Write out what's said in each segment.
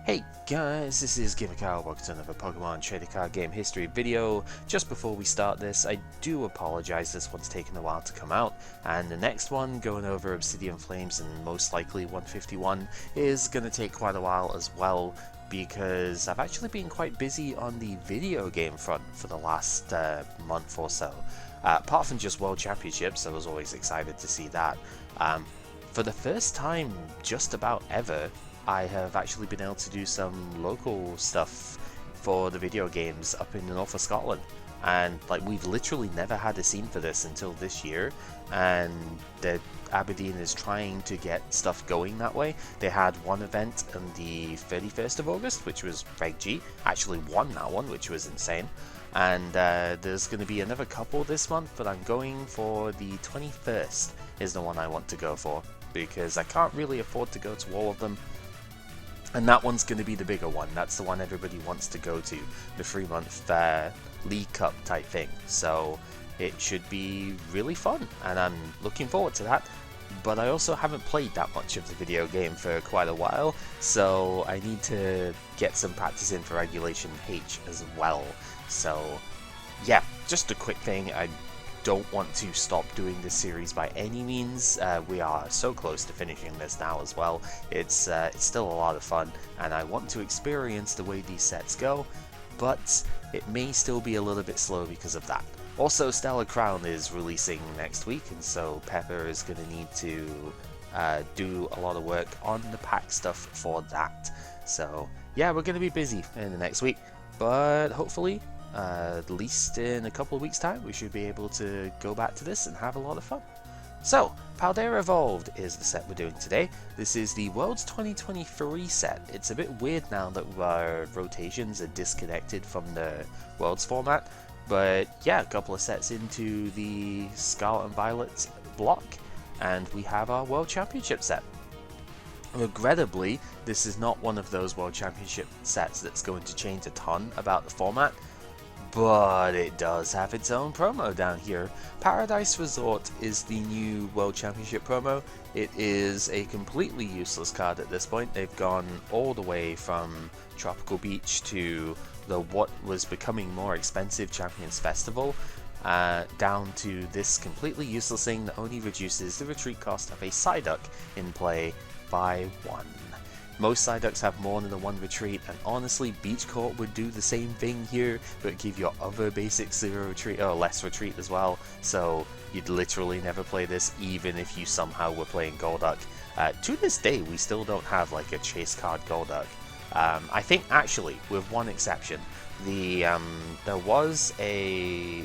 Hey guys, this is GamerCal. Welcome to another Pokemon Trading Card Game History video. Just before we start this, I do apologize, this one's taken a while to come out, and the next one, going over Obsidian Flames and most likely 151, is going to take quite a while as well, because I've actually been quite busy on the video game front for the last month or so. Apart from just World Championships, I was always excited to see that. For the first time just about ever, I have actually been able to do some local stuff for the video games up in the north of Scotland, and like we've literally never had a scene for this until this year, and Aberdeen is trying to get stuff going that way. They had one event on the 31st of August, which was Reg G, actually won that one, which was insane, and there's going to be another couple this month, but I'm going for the 21st is the one I want to go for, because I can't really afford to go to all of them. And that one's going to be the bigger one. That's the one everybody wants to go to, the 3-month League Cup type thing. So it should be really fun, and I'm looking forward to that. But I also haven't played that much of the video game for quite a while, so I need to get some practice in for Regulation H as well. So yeah, just a quick thing. I don't want to stop doing this series by any means. We are so close to finishing this now as well. It's still a lot of fun, and I want to experience the way these sets go, but it may still be a little bit slow because of that. Also, Stellar Crown is releasing next week, and so Pepper is going to need to do a lot of work on the pack stuff for that. So yeah, we're going to be busy in the next week, but hopefully at least in a couple of weeks' time, we should be able to go back to this and have a lot of fun. So, Paldea Evolved is the set we're doing today. This is the Worlds 2023 set. It's a bit weird now that our rotations are disconnected from the Worlds format, but yeah, a couple of sets into the Scarlet and Violet block, and we have our World Championship set. Regrettably, this is not one of those World Championship sets that's going to change a ton about the format, but it does have its own promo down here. Paradise Resort is the new World Championship promo. It is a completely useless card at this point. They've gone all the way from Tropical Beach to the what was becoming more expensive Champions Festival, down to this completely useless thing that only reduces the retreat cost of a Psyduck in play by 1. Most Psyducks have more than the 1 retreat, and honestly, Beach Court would do the same thing here, but give your other basic 0 retreat, or less retreat as well, so you'd literally never play this even if you somehow were playing Golduck. To this day, we still don't have like a chase card Golduck. I think actually, with one exception, there was a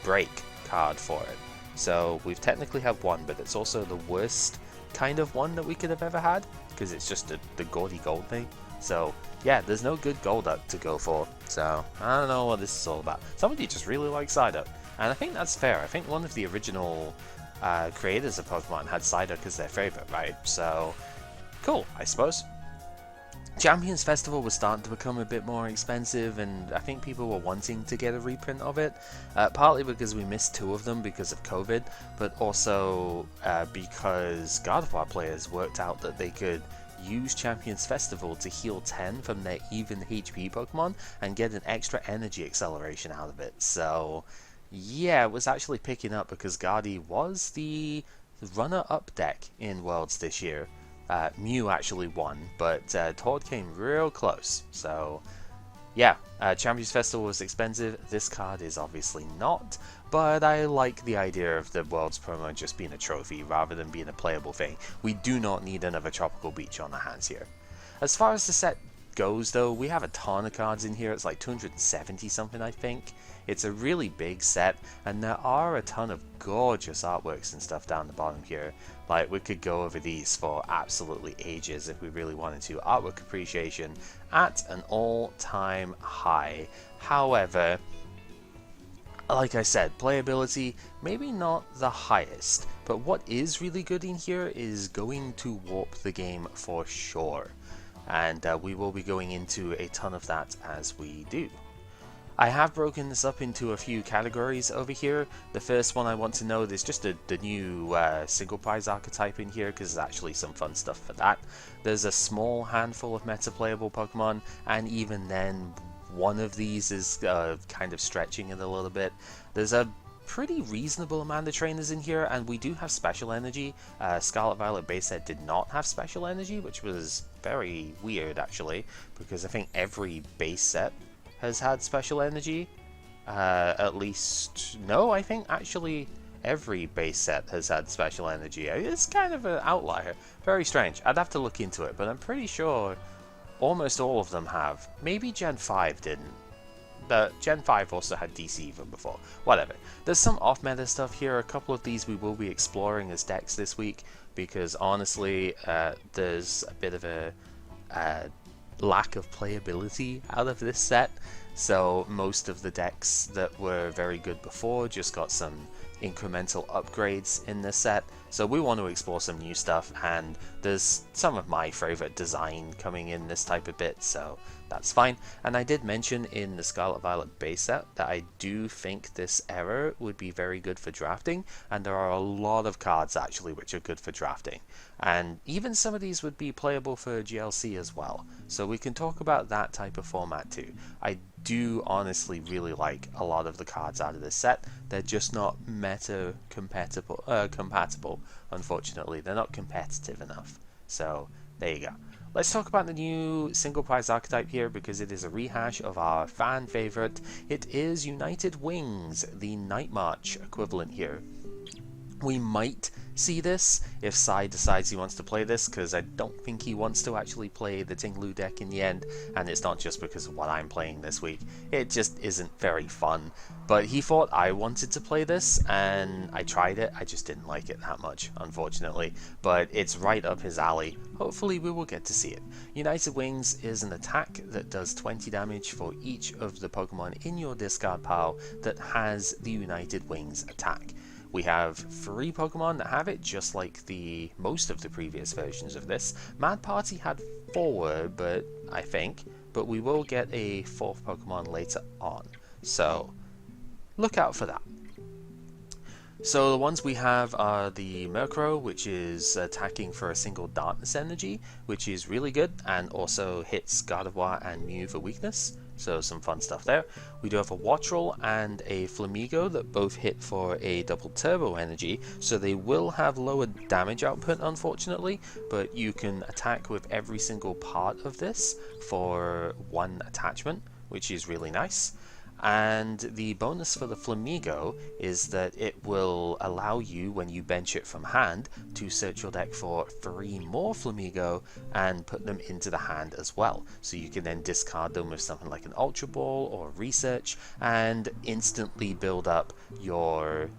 break card for it, so we've technically have one, but it's also the worst kind of one that we could have ever had, because it's just the gaudy gold thing. So yeah, there's no good Golduck to go for, so I don't know what this is all about. Somebody just really likes Psyduck, and I think that's fair. I think one of the original creators of Pokemon had Psyduck as their favorite, right? So cool, I suppose. Champions Festival was starting to become a bit more expensive, and I think people were wanting to get a reprint of it, partly because we missed 2 of them because of COVID, but also because God of War players worked out that they could use Champions Festival to heal 10 from their even HP Pokemon and get an extra energy acceleration out of it. So yeah, it was actually picking up because Guardy was the runner-up deck in Worlds this year. Mew actually won, but Todd came real close. So yeah, Champions Festival was expensive. This card is obviously not, but I like the idea of the Worlds promo just being a trophy rather than being a playable thing. We do not need another Tropical Beach on our hands here. As far as the set goes though, we have a ton of cards in here. It's like 270 something, I think. It's a really big set, and there are a ton of gorgeous artworks and stuff down the bottom here. Like, we could go over these for absolutely ages if we really wanted to. Artwork appreciation at an all-time high. However, like I said, playability maybe not the highest, but what is really good in here is going to warp the game for sure, and we will be going into a ton of that as we do. I have broken this up into a few categories over here. The first one I want to note is just the new single prize archetype in here, because there's actually some fun stuff for that. There's a small handful of meta-playable Pokemon, and even then, one of these is kind of stretching it a little bit. There's a pretty reasonable amount of trainers in here, and we do have special energy. Scarlet Violet base set did not have special energy, which was very weird actually, because I think every base set has had special energy. At least, no, I think actually every base set has had special energy. It's kind of an outlier. Very strange. I'd have to look into it, but I'm pretty sure almost all of them have. Maybe Gen 5 didn't. The Gen 5 also had DC even before. Whatever. There's some off-meta stuff here. A couple of these we will be exploring as decks this week, because honestly, there's a bit of a lack of playability out of this set. So most of the decks that were very good before just got some incremental upgrades in this set. So we want to explore some new stuff, and there's some of my favorite design coming in this type of bit, so that's fine. And I did mention in the Scarlet Violet base set that I do think this era would be very good for drafting, and there are a lot of cards actually which are good for drafting. And even some of these would be playable for GLC as well. So we can talk about that type of format too. I do honestly really like a lot of the cards out of this set. They're just not meta compatible, unfortunately. They're not competitive enough. So there you go. Let's talk about the new single prize archetype here, because it is a rehash of our fan favorite. It is United Wings, the Night March equivalent here. We might see this if Sai decides he wants to play this, because I don't think he wants to actually play the Tinglu deck in the end, and it's not just because of what I'm playing this week. It just isn't very fun. But he thought I wanted to play this, and I tried it. I just didn't like it that much, unfortunately. But it's right up his alley. Hopefully we will get to see it. United Wings is an attack that does 20 damage for each of the Pokemon in your discard pile that has the United Wings attack. We have 3 Pokemon that have it, just like the most of the previous versions of this. Mad Party had 4, but we will get a 4th Pokemon later on. So look out for that. So the ones we have are the Murkrow, which is attacking for a single Darkness Energy, which is really good, and also hits Gardevoir and Mew for weakness. So some fun stuff there. We do have a Wattrel and a Flamigo that both hit for a double turbo energy, so they will have lower damage output unfortunately, but you can attack with every single part of this for 1 attachment, which is really nice. And the bonus for the Flamigo is that it will allow you, when you bench it from hand, to search your deck for 3 more Flamigo and put them into the hand as well. So you can then discard them with something like an Ultra Ball or Research and instantly build up your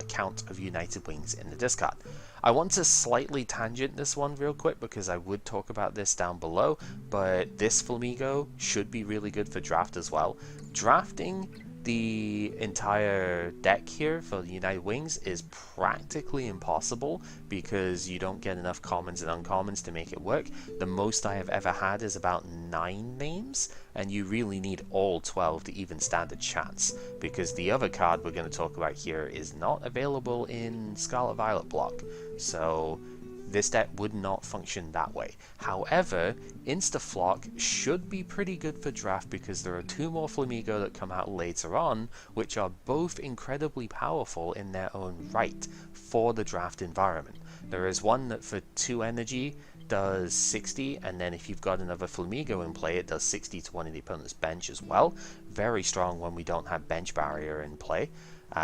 count of United Wings in the discard. I want to slightly tangent this one real quick because I would talk about this down below, but this Flamigo should be really good for draft as well. Drafting the entire deck here for the United Wings is practically impossible because you don't get enough commons and uncommons to make it work. The most I have ever had is about 9 names, and you really need all 12 to even stand a chance, because the other card we're going to talk about here is not available in Scarlet Violet block. So this deck would not function that way. However, Instaflock should be pretty good for draft because there are 2 more Flamigo that come out later on, which are both incredibly powerful in their own right for the draft environment. There is one that for 2 energy does 60, and then if you've got another Flamigo in play, it does 60 to one of the opponent's bench as well. Very strong when we don't have bench barrier in play.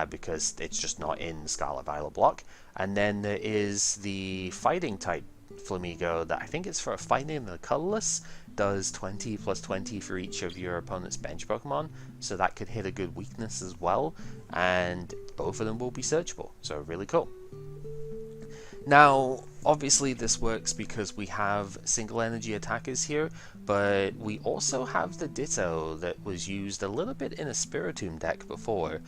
Because it's just not in Scarlet Violet block. And then there is the fighting type Flamigo that I think it's for fighting the colorless, does 20 plus 20 for each of your opponent's bench Pokemon, so that could hit a good weakness as well, and both of them will be searchable, so really cool. Now, obviously this works because we have single energy attackers here, but we also have the Ditto that was used a little bit in a Spiritomb deck before.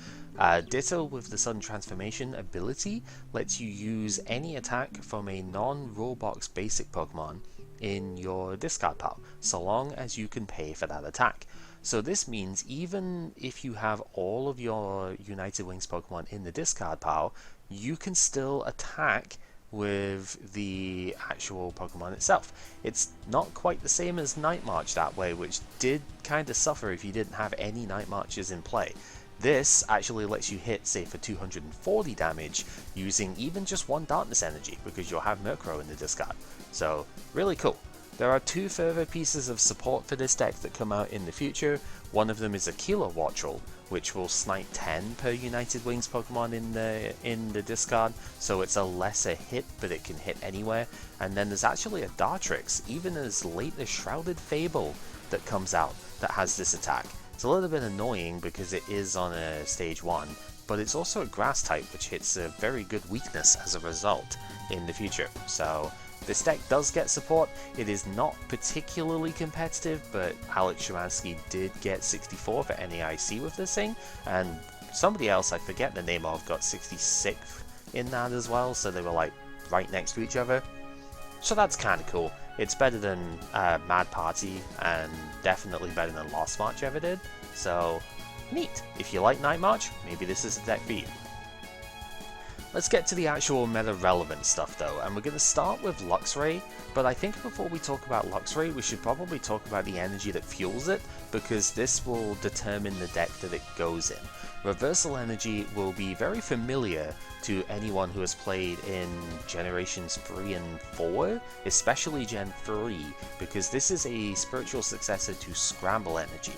Ditto with the Sudden Transformation ability lets you use any attack from a non-rule box basic Pokemon in your discard pile, so long as you can pay for that attack. So this means even if you have all of your United Wings Pokemon in the discard pile, you can still attack with the actual Pokemon itself. It's not quite the same as Night March that way, which did kind of suffer if you didn't have any Night Marches in play. This actually lets you hit, say, for 240 damage using even just one Darkness Energy, because you'll have Murkrow in the discard. So, really cool. There are two further pieces of support for this deck that come out in the future. One of them is a Kilo Wattrel, which will snipe 10 per United Wings Pokemon in the discard, so it's a lesser hit, but it can hit anywhere. And then there's actually a Dartrix, even as late as Shrouded Fable, that comes out that has this attack. It's a little bit annoying because it is on a stage 1, but it's also a Grass type, which hits a very good weakness as a result in the future. So this deck does get support. It is not particularly competitive, but Alex Sharansky did get 64 for NAIC with this thing, and somebody else I forget the name of got 66 in that as well, so they were like right next to each other. So that's kind of cool. It's better than Mad Party, and definitely better than Lost March ever did, so neat. If you like Night March, maybe this is the deck for you. Let's get to the actual meta-relevant stuff though, and we're going to start with Luxray, but I think before we talk about Luxray, we should probably talk about the energy that fuels it, because this will determine the deck that it goes in. Reversal Energy will be very familiar to anyone who has played in Generations 3 and 4, especially Gen 3, because this is a spiritual successor to Scramble Energy.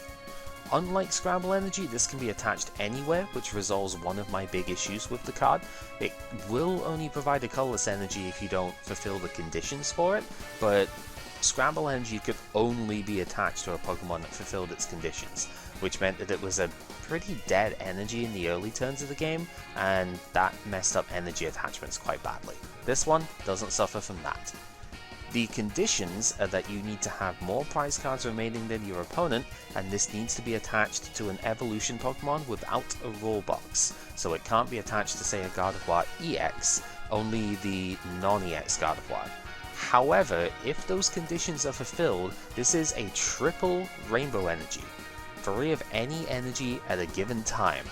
Unlike Scramble Energy, this can be attached anywhere, which resolves one of my big issues with the card. It will only provide a colorless energy if you don't fulfill the conditions for it, but Scramble Energy could only be attached to a Pokemon that fulfilled its conditions, which meant that it was a pretty dead energy in the early turns of the game, and that messed up energy attachments quite badly. This one doesn't suffer from that. The conditions are that you need to have more prize cards remaining than your opponent, and this needs to be attached to an evolution Pokemon without a rule box. So it can't be attached to, say, a Gardevoir EX, only the non-EX Gardevoir. However, if those conditions are fulfilled, this is a triple Rainbow Energy. 3 of any energy at a given time.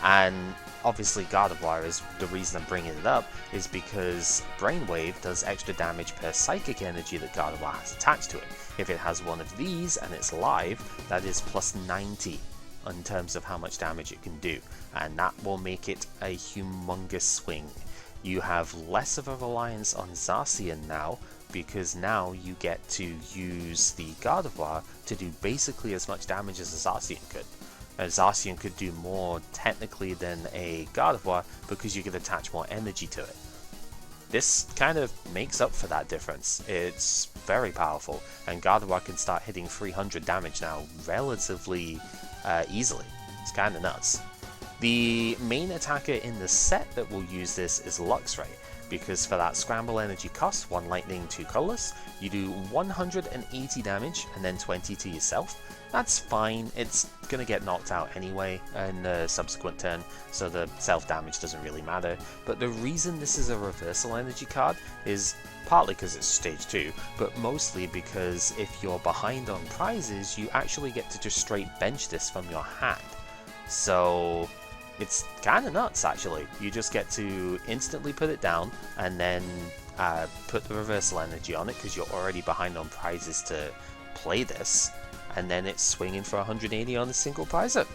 And obviously Gardevoir is the reason I'm bringing it up, is because Brainwave does extra damage per psychic energy that Gardevoir has attached to it. If it has one of these and it's live, that is plus 90 in terms of how much damage it can do, and that will make it a humongous swing. You have less of a reliance on Zacian now, because now you get to use the Gardevoir to do basically as much damage as a Zacian could. A Zacian could do more technically than a Gardevoir because you could attach more energy to it. This kind of makes up for that difference. It's very powerful, and Gardevoir can start hitting 300 damage now relatively easily. It's kind of nuts. The main attacker in the set that will use this is Luxray, because for that Scramble Energy cost, 1 Lightning, 2 Colorless, you do 180 damage and then 20 to yourself. That's fine, it's going to get knocked out anyway in the subsequent turn, so the self-damage doesn't really matter. But the reason this is a Reversal Energy card is partly because it's stage 2, but mostly because if you're behind on prizes, you actually get to just straight bench this from your hand. So it's kind of nuts, actually. You just get to instantly put it down and then put the Reversal Energy on it because you're already behind on prizes to play this, and then it's swinging for 180 on a single prizer.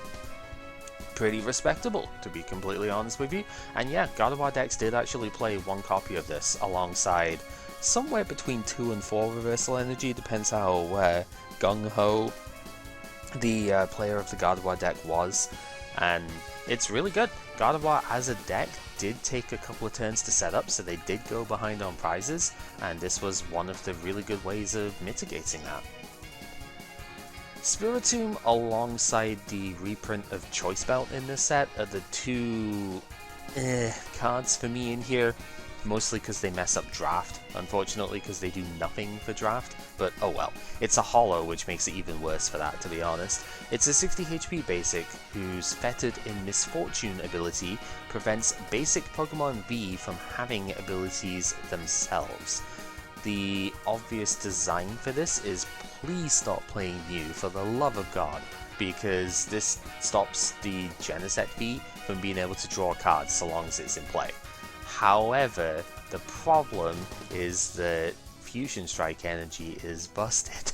Pretty respectable, to be completely honest with you. And yeah, Gardevoir decks did actually play 1 copy of this alongside somewhere between 2 and 4 Reversal Energy, depends how gung-ho the player of the Gardevoir deck was, and it's really good. Gardevoir as a deck did take a couple of turns to set up, so they did go behind on prizes, and this was one of the really good ways of mitigating that. Spiritomb alongside the reprint of Choice Belt in this set are the two cards for me in here, mostly because they mess up draft, unfortunately, because they do nothing for draft, but oh well. It's a holo, which makes it even worse for that, to be honest. It's a 60 HP basic, whose Fettered in Misfortune ability prevents basic Pokemon V from having abilities themselves. the obvious design for this is please stop playing Mew for the love of God, because this stops the Genesect V from being able to draw cards so long as it's in play. However, the problem is that Fusion Strike energy is busted.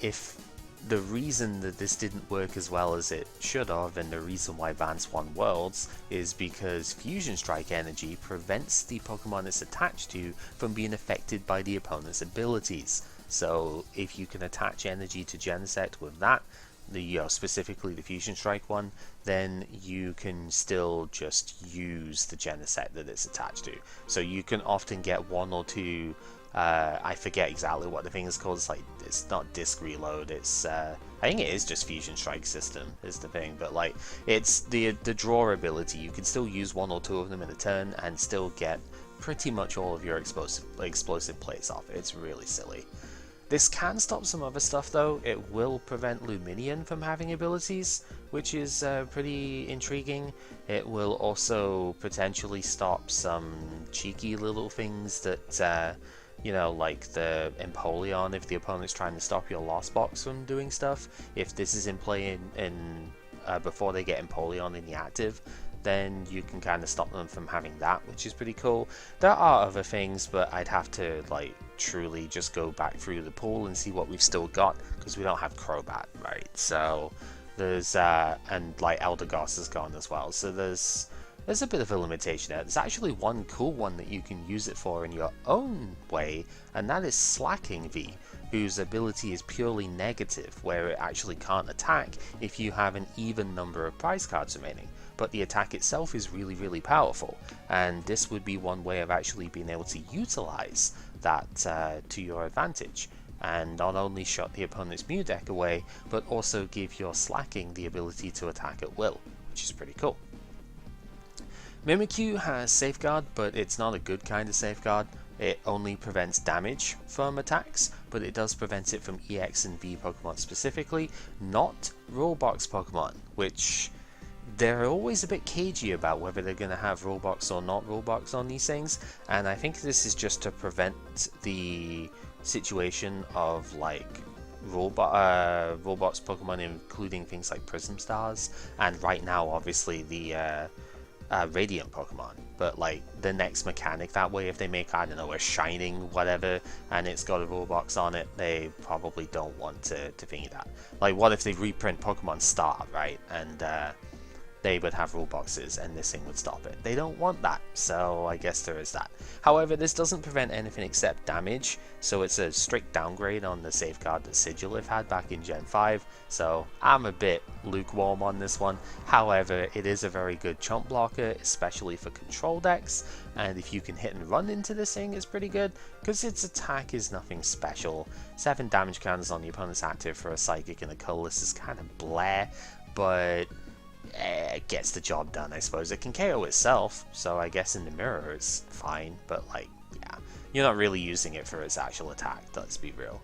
If the reason that this didn't work as well as it should have, and the reason why Vance won Worlds, is because Fusion Strike energy prevents the Pokemon it's attached to from being affected by the opponent's abilities. So if you can attach energy to Genesect with that, specifically the Fusion Strike one, then you can still just use the Genesect that it's attached to. So you can often get one or two, I forget exactly what the thing is called. It's not disc reload, it's I think it is just Fusion Strike system is the thing, but like it's the draw ability. You can still use one or two of them in a turn and still get pretty much all of your explosive plays off. It's really silly. This can stop some other stuff though. It will prevent Luminion from having abilities, which is pretty intriguing. It will also potentially stop some cheeky little things that like the Empoleon, if the opponent's trying to stop your Lost Box from doing stuff. If this is in play before they get Empoleon in the active, then you can kind of stop them from having that, which is pretty cool. There are other things, but I'd have to truly just go back through the pool and see what we've still got, because we don't have Crobat, right? So there's and Eldegoss is gone as well, so there's a bit of a limitation there. There's actually one cool one that you can use it for in your own way, and that is Slacking V, whose ability is purely negative, where it actually can't attack if you have an even number of prize cards remaining. But the attack itself is really, really powerful, and this would be one way of actually being able to utilize that to your advantage, and not only shut the opponent's Mew deck away, but also give your Slacking the ability to attack at will, which is pretty cool. Mimikyu has Safeguard, but it's not a good kind of Safeguard. It only prevents damage from attacks, but it does prevent it from EX and V Pokemon specifically, not Rule Box Pokemon, which they're always a bit cagey about whether they're going to have Rule Box or not Rule Box on these things, and I think this is just to prevent the situation of Rule Box Pokemon, including things like Prism Stars, and right now obviously the Radiant Pokemon, but the next mechanic that way, if they make, I don't know, a Shining whatever and it's got a Rule Box on it, they probably don't want to thingy that. What if they reprint Pokemon Star, right, and they would have Rule Boxes and this thing would stop it. They don't want that, so I guess there is that. However, this doesn't prevent anything except damage, so it's a strict downgrade on the Safeguard that Sigilif had back in Gen 5, so I'm a bit lukewarm on this one. However, it is a very good chump blocker, especially for control decks, and if you can hit and run into this thing, it's pretty good, because its attack is nothing special. 7 damage counters on the opponent's active for a Psychic and a Colorless is kind of bleh, but it gets the job done, I suppose. It can KO itself, so I guess in the mirror it's fine, but yeah, you're not really using it for its actual attack, let's be real.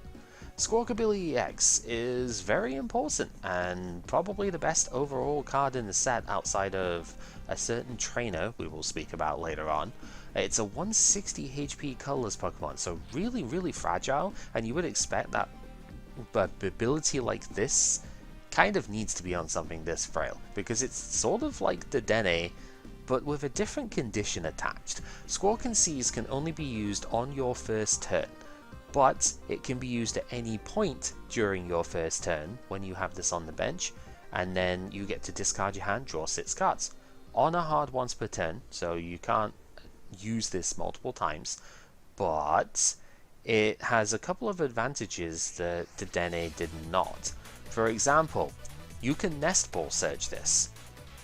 Squawkabilly EX is very important, and probably the best overall card in the set outside of a certain trainer we will speak about later on. It's a 160 HP colorless Pokemon, so really, really fragile, and you would expect that ability like this kind of needs to be on something this frail, because it's sort of like the Dene, but with a different condition attached. Squawk and Seize can only be used on your first turn, but it can be used at any point during your first turn when you have this on the bench, and then you get to discard your hand, draw 6 cards. On a hard once per turn, so you can't use this multiple times, but it has a couple of advantages that the Dene did not. For example, you can Nest Ball search this,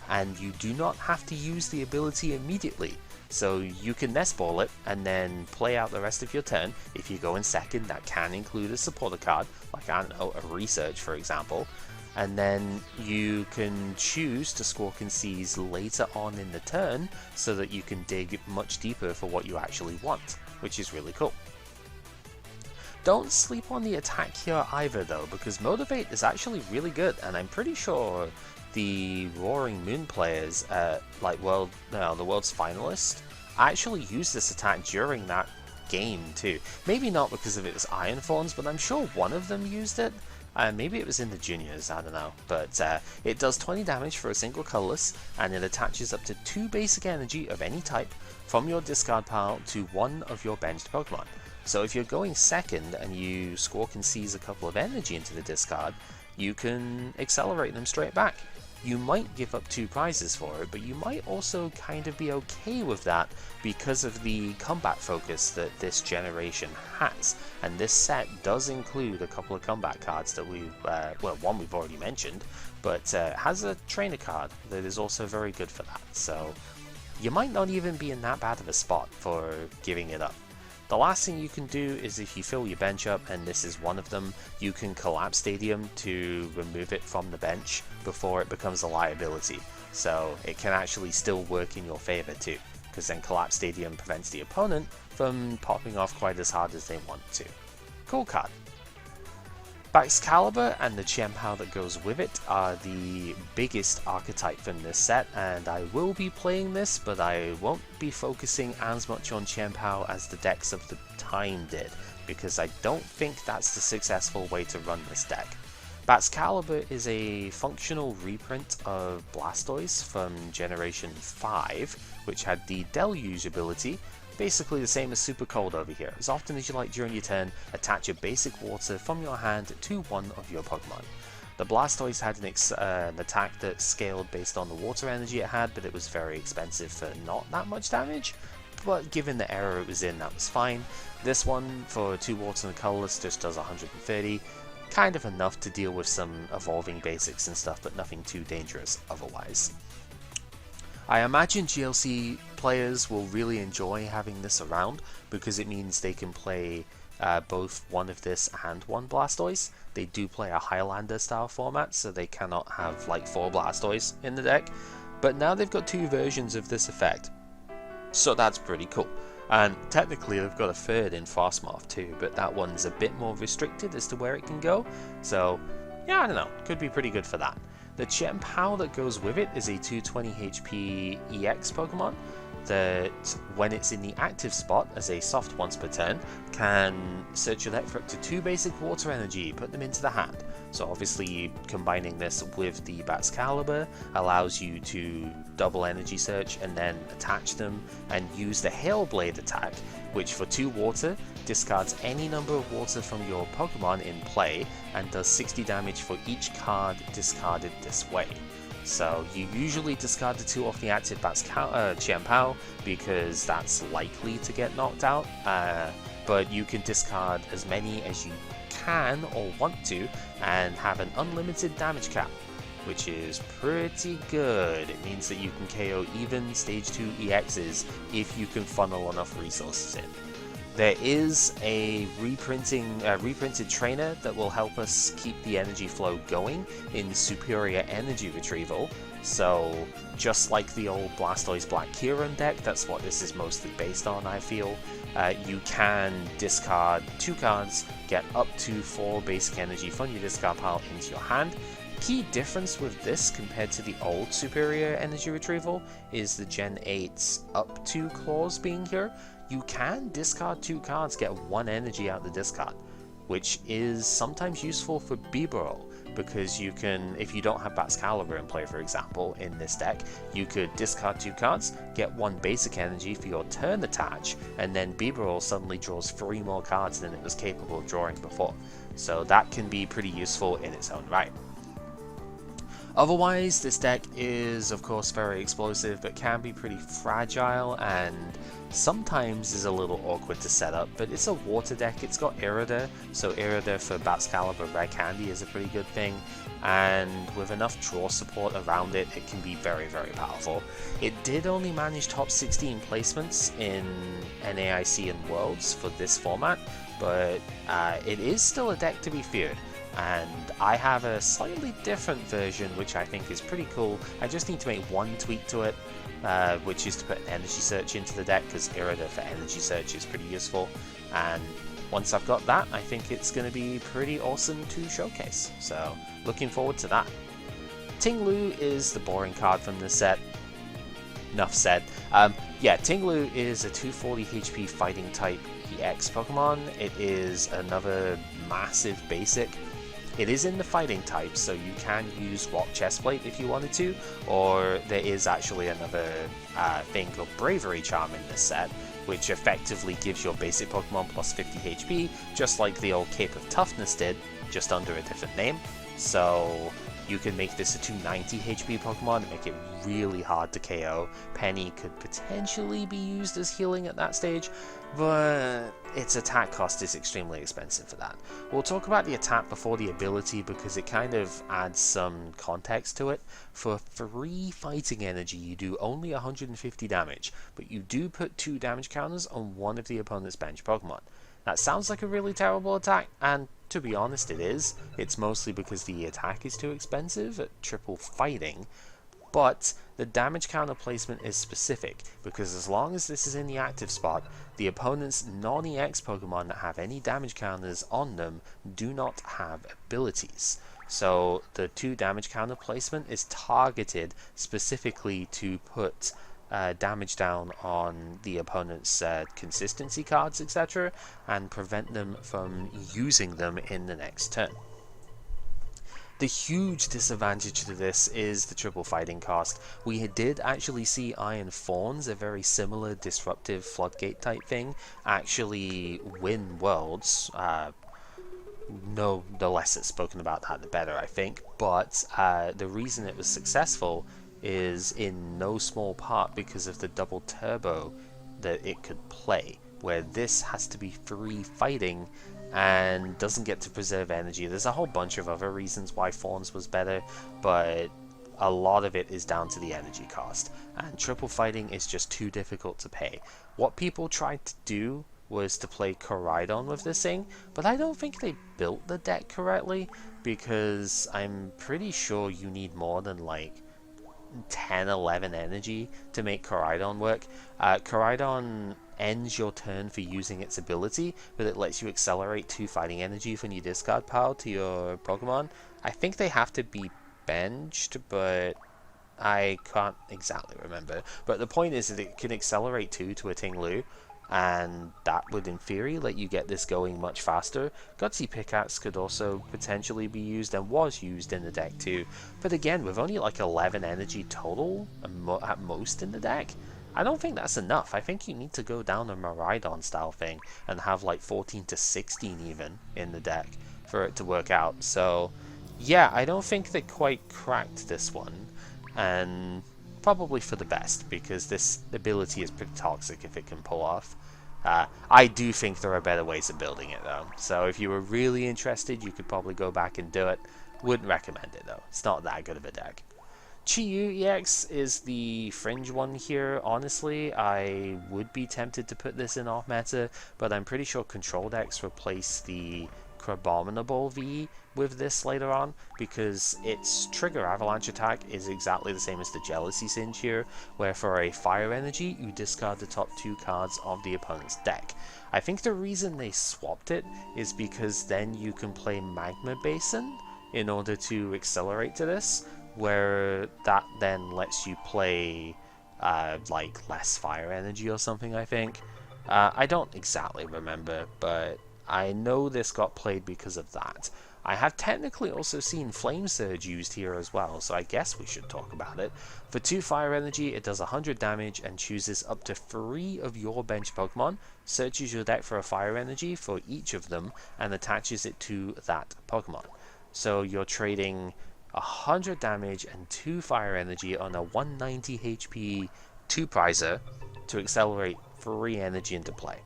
and you do not have to use the ability immediately. So you can Nest Ball it and then play out the rest of your turn. If you go in second, that can include a supporter card, like, I don't know, a Research for example. And then you can choose to Squawk and Seize later on in the turn so that you can dig much deeper for what you actually want, which is really cool. Don't sleep on the attack here either though, because Motivate is actually really good, and I'm pretty sure the Roaring Moon players at the world's finalists actually used this attack during that game too. Maybe not because of its iron forms, but I'm sure one of them used it. Maybe it was in the juniors, I don't know. But it does 20 damage for a single colorless, and it attaches up to 2 basic energy of any type from your discard pile to one of your benched Pokemon. So if you're going second and you Squawk and seize a couple of energy into the discard, you can accelerate them straight back. You might give up 2 prizes for it, but you might also kind of be okay with that because of the combat focus that this generation has. And this set does include a couple of combat cards that we've, well, one we've already mentioned, but has a trainer card that is also very good for that. So you might not even be in that bad of a spot for giving it up. The last thing you can do is if you fill your bench up, and this is one of them, you can collapse Stadium to remove it from the bench before it becomes a liability. So it can actually still work in your favor too, because then Collapse Stadium prevents the opponent from popping off quite as hard as they want to. Cool card. Baxcalibur and the Chien-Pao that goes with it are the biggest archetype from this set, and I will be playing this, but I won't be focusing as much on Chien-Pao as the decks of the time did, because I don't think that's the successful way to run this deck. Baxcalibur is a functional reprint of Blastoise from Generation 5, which had the Deluge ability. Basically the same as Super Cold over here. As often as you like during your turn, attach a basic water from your hand to one of your Pokemon. The Blastoise had an attack that scaled based on the water energy it had, but it was very expensive for not that much damage. But given the era it was in, that was fine. This one, for 2 water and colorless, just does 130. Kind of enough to deal with some evolving basics and stuff, but nothing too dangerous otherwise. I imagine GLC players will really enjoy having this around because it means they can play both one of this and one Blastoise. They do play a Highlander style format, so they cannot have like 4 Blastoise in the deck, but now they've got 2 versions of this effect, so that's pretty cool. And technically they've got a third in Frostmoth too, but that one's a bit more restricted as to where it can go, so yeah, I don't know, could be pretty good for that. The Chien-Pao that goes with it is a 220 HP EX Pokemon that, when it's in the active spot as a soft once per turn, can search your deck for up to 2 basic water energy, put them into the hand. So obviously combining this with the Baxcalibur allows you to double energy search and then attach them and use the Hail Blade attack, which for 2 water discards any number of water from your Pokemon in play and does 60 damage for each card discarded this way. So you usually discard the 2 off the active Chien-Pao because that's likely to get knocked out, but you can discard as many as you can or want to and have an unlimited damage cap, which is pretty good. It means that you can KO even stage 2 EXs if you can funnel enough resources in. There is a reprinted trainer that will help us keep the energy flow going in Superior Energy Retrieval. So just like the old Blastoise Black Kieran deck, that's what this is mostly based on, I feel. You can discard 2 cards, get up to 4 basic energy from your discard pile into your hand. Key difference with this compared to the old Superior Energy Retrieval is the Gen 8's up to clause being here. You can discard 2 cards, get 1 energy out the discard, which is sometimes useful for Bibarel, because you can, if you don't have Baxcalibur in play for example, in this deck, you could discard 2 cards, get 1 basic energy for your turn attach, and then Bibarel suddenly draws 3 more cards than it was capable of drawing before. So that can be pretty useful in its own right. Otherwise, this deck is of course very explosive, but can be pretty fragile and sometimes is a little awkward to set up, but it's a water deck. It's got Irida, so Irida for Baxcalibur Rare Candy is a pretty good thing, and with enough draw support around it, it can be very, very powerful. It did only manage top 16 placements in NAIC and Worlds for this format, but it is still a deck to be feared. And I have a slightly different version which I think is pretty cool. I just need to make 1 tweak to it, which is to put an energy search into the deck, because Irida for energy search is pretty useful. And once I've got that, I think it's going to be pretty awesome to showcase. So looking forward to that. Tinglu is the boring card from this set. Enough said. Yeah, Tinglu is a 240 HP fighting type the X Pokemon. It is another massive basic. It is in the fighting type, so you can use Rock Chestplate if you wanted to, or there is actually another thing called Bravery Charm in this set, which effectively gives your basic Pokemon plus 50 HP, just like the old Cape of Toughness did, just under a different name. So you can make this a 290 HP Pokemon and make it really hard to KO. Penny could potentially be used as healing at that stage, but its attack cost is extremely expensive for that. We'll talk about the attack before the ability because it kind of adds some context to it. For 3 fighting energy, you do only 150 damage, but you do put 2 damage counters on one of the opponent's bench Pokemon. That sounds like a really terrible attack, and to be honest it is. It's mostly because the attack is too expensive at triple fighting, but the damage counter placement is specific, because as long as this is in the active spot, the opponent's non-EX Pokemon that have any damage counters on them do not have abilities. So the 2 damage counter placement is targeted specifically to put damage down on the opponent's consistency cards, etc., and prevent them from using them in the next turn. The huge disadvantage to this is the triple fighting cost. We did actually see Iron Fawns, a very similar disruptive floodgate type thing, actually win Worlds. No less it's spoken about that, the better, I think. But the reason it was successful is in no small part because of the double turbo that it could play, where this has to be free fighting and doesn't get to preserve energy. There's a whole bunch of other reasons why Fawns was better, but a lot of it is down to the energy cost, and triple fighting is just too difficult to pay. What people tried to do was to play Koraidon with this thing, but I don't think they built the deck correctly, because I'm pretty sure you need more than like 10-11 energy to make Koraidon work. Koraidon ends your turn for using its ability, but it lets you accelerate 2 fighting energy from your discard pile to your Pokemon. I think they have to be benched, but I can't exactly remember. But the point is that it can accelerate 2 to a Ting-Lu, and that would in theory let you get this going much faster. Gutsy Pickaxe could also potentially be used and was used in the deck too, but again with only like 11 energy total at most in the deck, I don't think that's enough. I think you need to go down a Miraidon style thing and have like 14 to 16 even in the deck for it to work out. So yeah, I don't think they quite cracked this one, and probably for the best, because this ability is pretty toxic if it can pull off. I do think there are better ways of building it though, so if you were really interested you could probably go back and do it. Wouldn't recommend it though, it's not that good of a deck. Chi-Yu EX is the fringe one here. Honestly, I would be tempted to put this in off meta, but I'm pretty sure control decks replace the Crabominable V with this later on, because its trigger avalanche attack is exactly the same as the Jealousy Singe here, where for a fire energy you discard the top 2 cards of the opponent's deck. I think the reason they swapped it is because then you can play Magma Basin in order to accelerate to this, where that then lets you play like less fire energy or something, I think. I don't exactly remember, but I know this got played because of that. I have technically also seen Flame Surge used here as well, so I guess we should talk about it. For 2 fire energy, it does 100 damage and chooses up to 3 of your bench Pokemon, searches your deck for a fire energy for each of them, and attaches it to that Pokemon. So you're trading 100 damage and 2 fire energy on a 190 HP 2-prizer to accelerate 3 energy into play.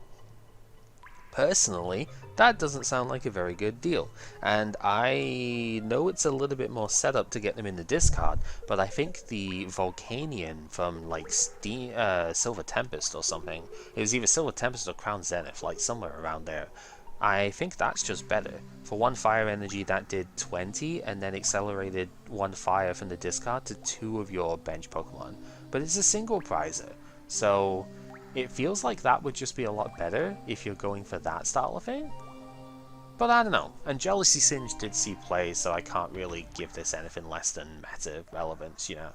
Personally, that doesn't sound like a very good deal, and I know it's a little bit more setup to get them in the discard, but I think the Volcanion from like Silver Tempest or something, it was either Silver Tempest or Crown Zenith, like somewhere around there, I think that's just better. For 1 fire energy that did 20 and then accelerated 1 fire from the discard to 2 of your bench Pokemon, but it's a single prizer, so it feels like that would just be a lot better if you're going for that style of thing. But I don't know, and Jealousy Singe did see play, so I can't really give this anything less than meta relevance, you know.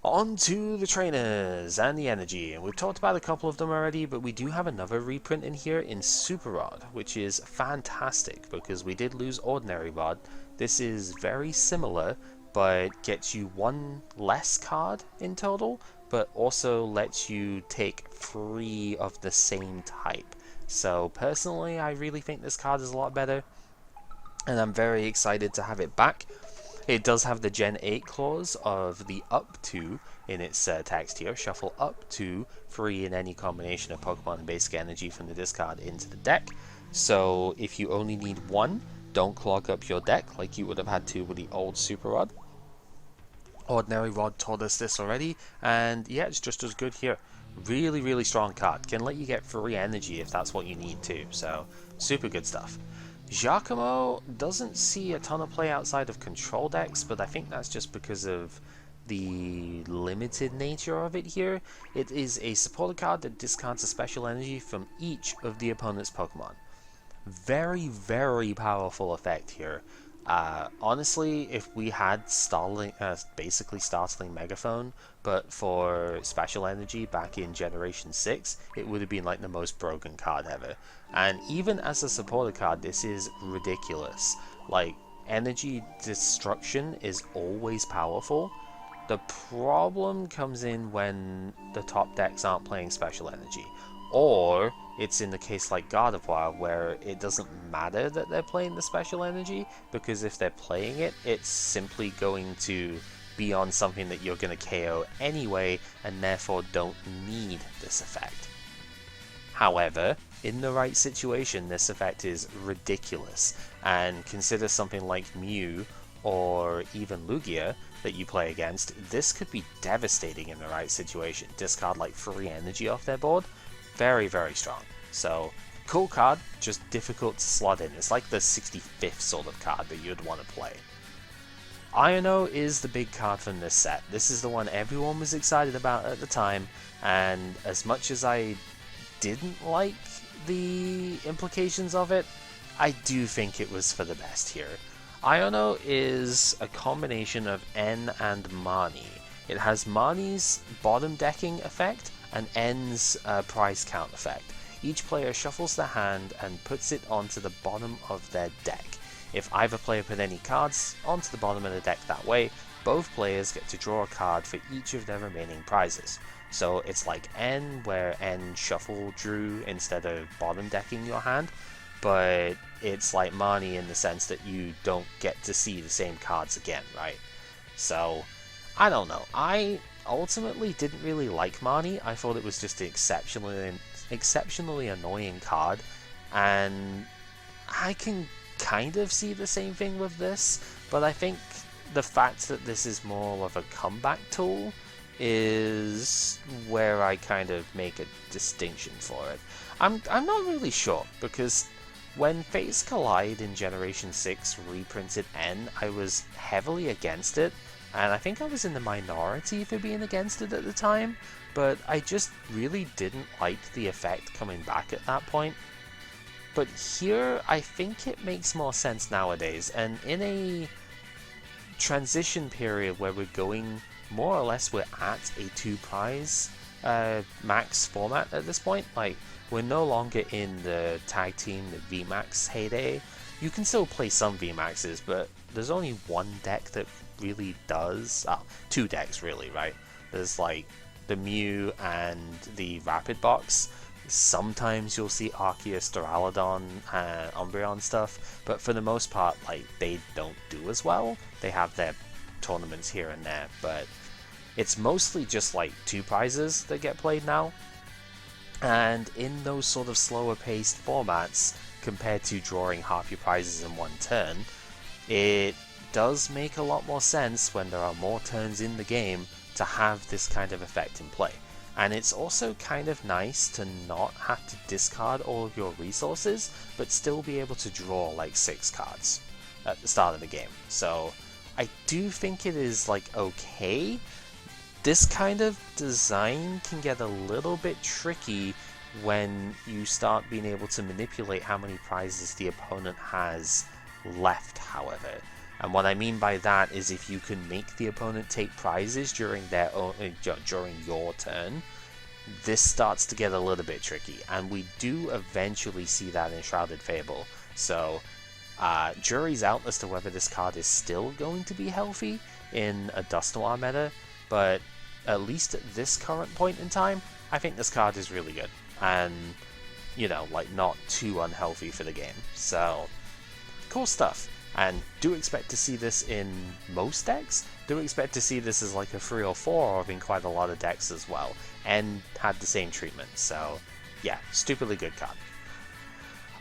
On to the trainers and the energy, and we've talked about a couple of them already, but we do have another reprint in here in Super Rod, which is fantastic because we did lose Ordinary Rod. This is very similar, but gets you one less card in total, but also lets you take 3 of the same type. So personally, I really think this card is a lot better, and I'm very excited to have it back. It does have the Gen 8 clause of the up to in its text here. Shuffle up to 3 in any combination of Pokemon and basic energy from the discard into the deck. So if you only need 1, don't clog up your deck like you would have had to with the old Super Rod. Ordinary Rod taught us this already, and yeah, it's just as good here. Really, really strong card. Can let you get free energy if that's what you need to, so super good stuff. Giacomo doesn't see a ton of play outside of control decks, but I think that's just because of the limited nature of it here. It is a supporter card that discards a special energy from each of the opponent's Pokemon. Very, very powerful effect here. Honestly, if we had basically Startling Megaphone, but for special energy back in Generation 6, it would have been like the most broken card ever. And even as a supporter card, this is ridiculous. Like, energy destruction is always powerful. The problem comes in when the top decks aren't playing special energy. Or it's in the case like Gardevoir, where it doesn't matter that they're playing the special energy, because if they're playing it, it's simply going to be on something that you're going to KO anyway, and therefore don't need this effect. However, in the right situation, this effect is ridiculous, and consider something like Mew or even Lugia that you play against. This could be devastating in the right situation. Discard like free energy off their board. Very, very strong. So, cool card, just difficult to slot in. It's like the 65th sort of card that you'd want to play. Iono is the big card from this set. This is the one everyone was excited about at the time, and as much as I didn't like the implications of it, I do think it was for the best here. Iono is a combination of N and Marnie. It has Marnie's bottom decking effect and N's prize count effect. Each player shuffles their hand and puts it onto the bottom of their deck. If either player put any cards onto the bottom of the deck that way, both players get to draw a card for each of their remaining prizes. So it's like N, where N shuffle drew instead of bottom decking your hand, but it's like Marnie in the sense that you don't get to see the same cards again, right? So, I don't know. I ultimately didn't really like Marnie. I thought it was just an exceptionally annoying card, and I can kind of see the same thing with this, but I think the fact that this is more of a comeback tool is where I kind of make a distinction for it. I'm not really sure, because when Fates Collide in Generation 6 reprinted N, I was heavily against it, and I think I was in the minority for being against it at the time, but I just really didn't like the effect coming back at that point. But here, I think it makes more sense nowadays, and in a transition period where we're going, more or less we're at a 2-prize max format at this point. Like, we're no longer in the tag team, the VMAX heyday. You can still play some VMAXs, but there's only one deck that really does, two decks really, right? There's like the Mew and the Rapid Box. Sometimes you'll see Arceus, Duraludon, and Umbreon stuff, but for the most part, like, they don't do as well. They have their tournaments here and there, but it's mostly just like 2 prizes that get played now. And in those sort of slower paced formats, compared to drawing half your prizes in one turn, it does make a lot more sense when there are more turns in the game to have this kind of effect in play. And it's also kind of nice to not have to discard all of your resources, but still be able to draw like 6 cards at the start of the game. So I do think it is like okay. This kind of design can get a little bit tricky when you start being able to manipulate how many prizes the opponent has left, however. And what I mean by that is if you can make the opponent take prizes during during your turn, this starts to get a little bit tricky, and we do eventually see that in Shrouded Fable. So jury's out as to whether this card is still going to be healthy in a Dust Noir meta, but at least at this current point in time, I think this card is really good, and, you know, like, not too unhealthy for the game. So, cool stuff. And do expect to see this in most decks. Do expect to see this as like a 3 or 4 or in quite a lot of decks as well, and had the same treatment. So yeah, stupidly good card.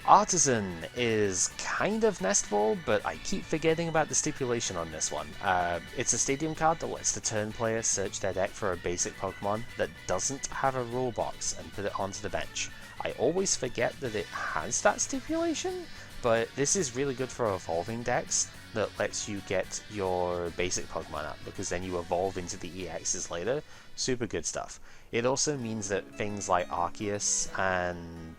Artisan is kind of Nestball, but I keep forgetting about the stipulation on this one. It's a stadium card that lets the turn player search their deck for a basic Pokemon that doesn't have a rule box and put it onto the bench. I always forget that it has that stipulation, but this is really good for evolving decks that lets you get your basic Pokemon up, because then you evolve into the EXs later. Super good stuff. It also means that things like Arceus and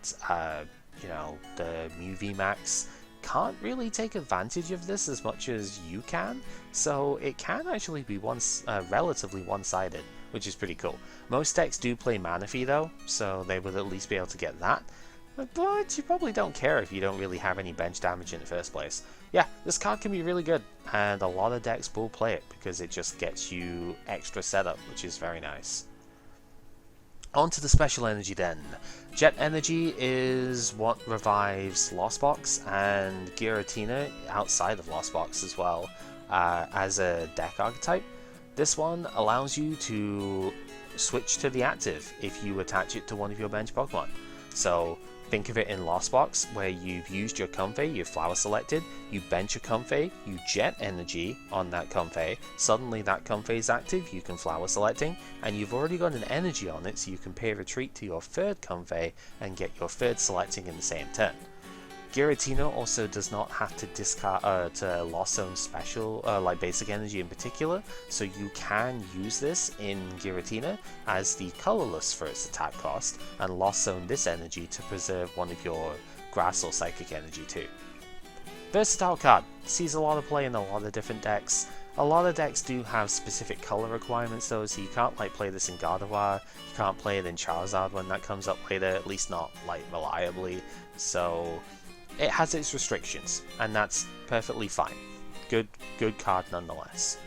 you know, the Mew VMAX can't really take advantage of this as much as you can, so it can actually be relatively one-sided, which is pretty cool. Most decks do play Manaphy though, so they would at least be able to get that. But you probably don't care if you don't really have any bench damage in the first place. Yeah, this card can be really good, and a lot of decks will play it because it just gets you extra setup, which is very nice. On to the special energy then. Jet Energy is what revives Lost Box and Giratina outside of Lost Box as well as a deck archetype. This one allows you to switch to the active if you attach it to one of your bench Pokemon. So think of it in Lost Box, where you've used your Comfey, you've flower selected, you bench a Comfey, you jet energy on that Comfey, suddenly that Comfey is active, you can flower selecting, and you've already got an energy on it, so you can pay retreat to your third Comfey and get your third selecting in the same turn. Giratina also does not have to discard to Lost Zone special, like basic energy in particular, so you can use this in Giratina as the colorless for its attack cost, and Lost Zone this energy to preserve one of your grass or psychic energy too. Versatile card, sees a lot of play in a lot of different decks. A lot of decks do have specific color requirements though, so you can't like play this in Gardevoir, you can't play it in Charizard when that comes up later, at least not like reliably, so it has its restrictions, and that's perfectly fine. Good card nonetheless.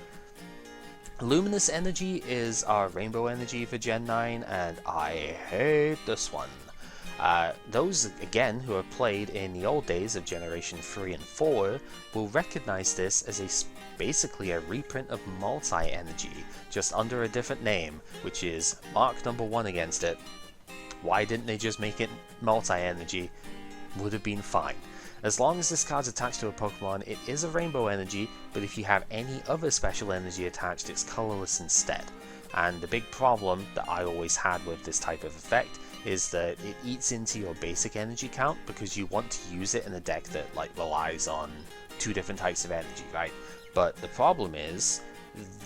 Luminous Energy is our Rainbow Energy for Gen 9, and I hate this one. Those, again, who have played in the old days of Generation 3 and 4 will recognize this as basically a reprint of Multi-Energy, just under a different name, which is Mark number 1 against it. Why didn't they just make it Multi-Energy? Would have been fine. As long as this card's attached to a Pokemon, it is a Rainbow Energy, but if you have any other special energy attached, it's colorless instead. And the big problem that I always had with this type of effect is that it eats into your basic energy count, because you want to use it in a deck that like relies on 2 different types of energy, right? But the problem is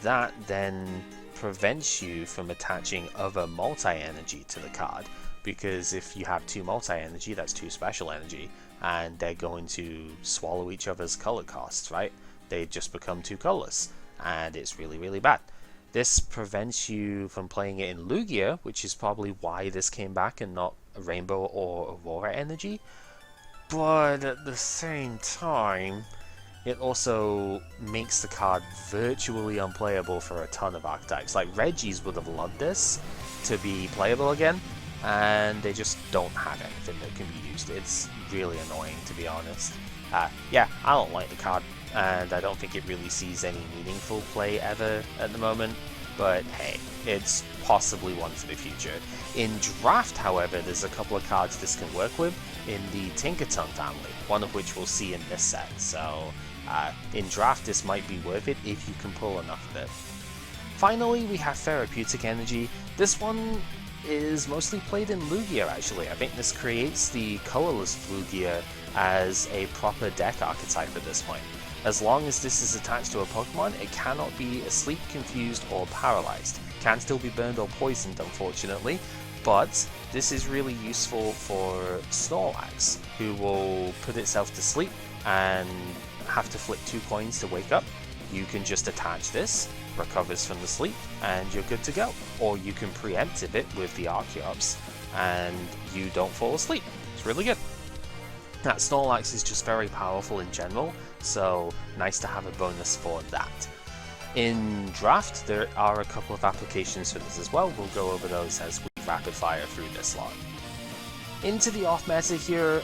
that then prevents you from attaching other multi-energy to the card, because if you have 2 multi-energy, that's 2 special energy, and they're going to swallow each other's color costs, right? They just become 2 colorless, and it's really, really bad. This prevents you from playing it in Lugia, which is probably why this came back and not a Rainbow or Aurora Energy, but at the same time, it also makes the card virtually unplayable for a ton of archetypes. Like, Regis would have loved this to be playable again, and they just don't have anything that can be used. It's really annoying, to be honest. Yeah, I don't like the card, and I don't think it really sees any meaningful play ever at the moment, but hey, it's possibly one for the future. In Draft, however, there's a couple of cards this can work with in the Tinkaton family, one of which we'll see in this set, so in Draft this might be worth it if you can pull enough of it. Finally, we have Therapeutic Energy. This one is mostly played in Lugia, actually. I think this creates the colorless Lugia as a proper deck archetype at this point. As long as this is attached to a Pokemon, it cannot be asleep, confused, or paralyzed. It can still be burned or poisoned, unfortunately, but this is really useful for Snorlax, who will put itself to sleep and have to flip 2 coins to wake up. You can just attach this, recovers from the sleep, and you're good to go. Or you can preemptive it with the Archeops, and you don't fall asleep. It's really good. That Snorlax is just very powerful in general, so nice to have a bonus for that. In Draft, there are a couple of applications for this as well. We'll go over those as we rapid fire through this lot. Into the off meta here,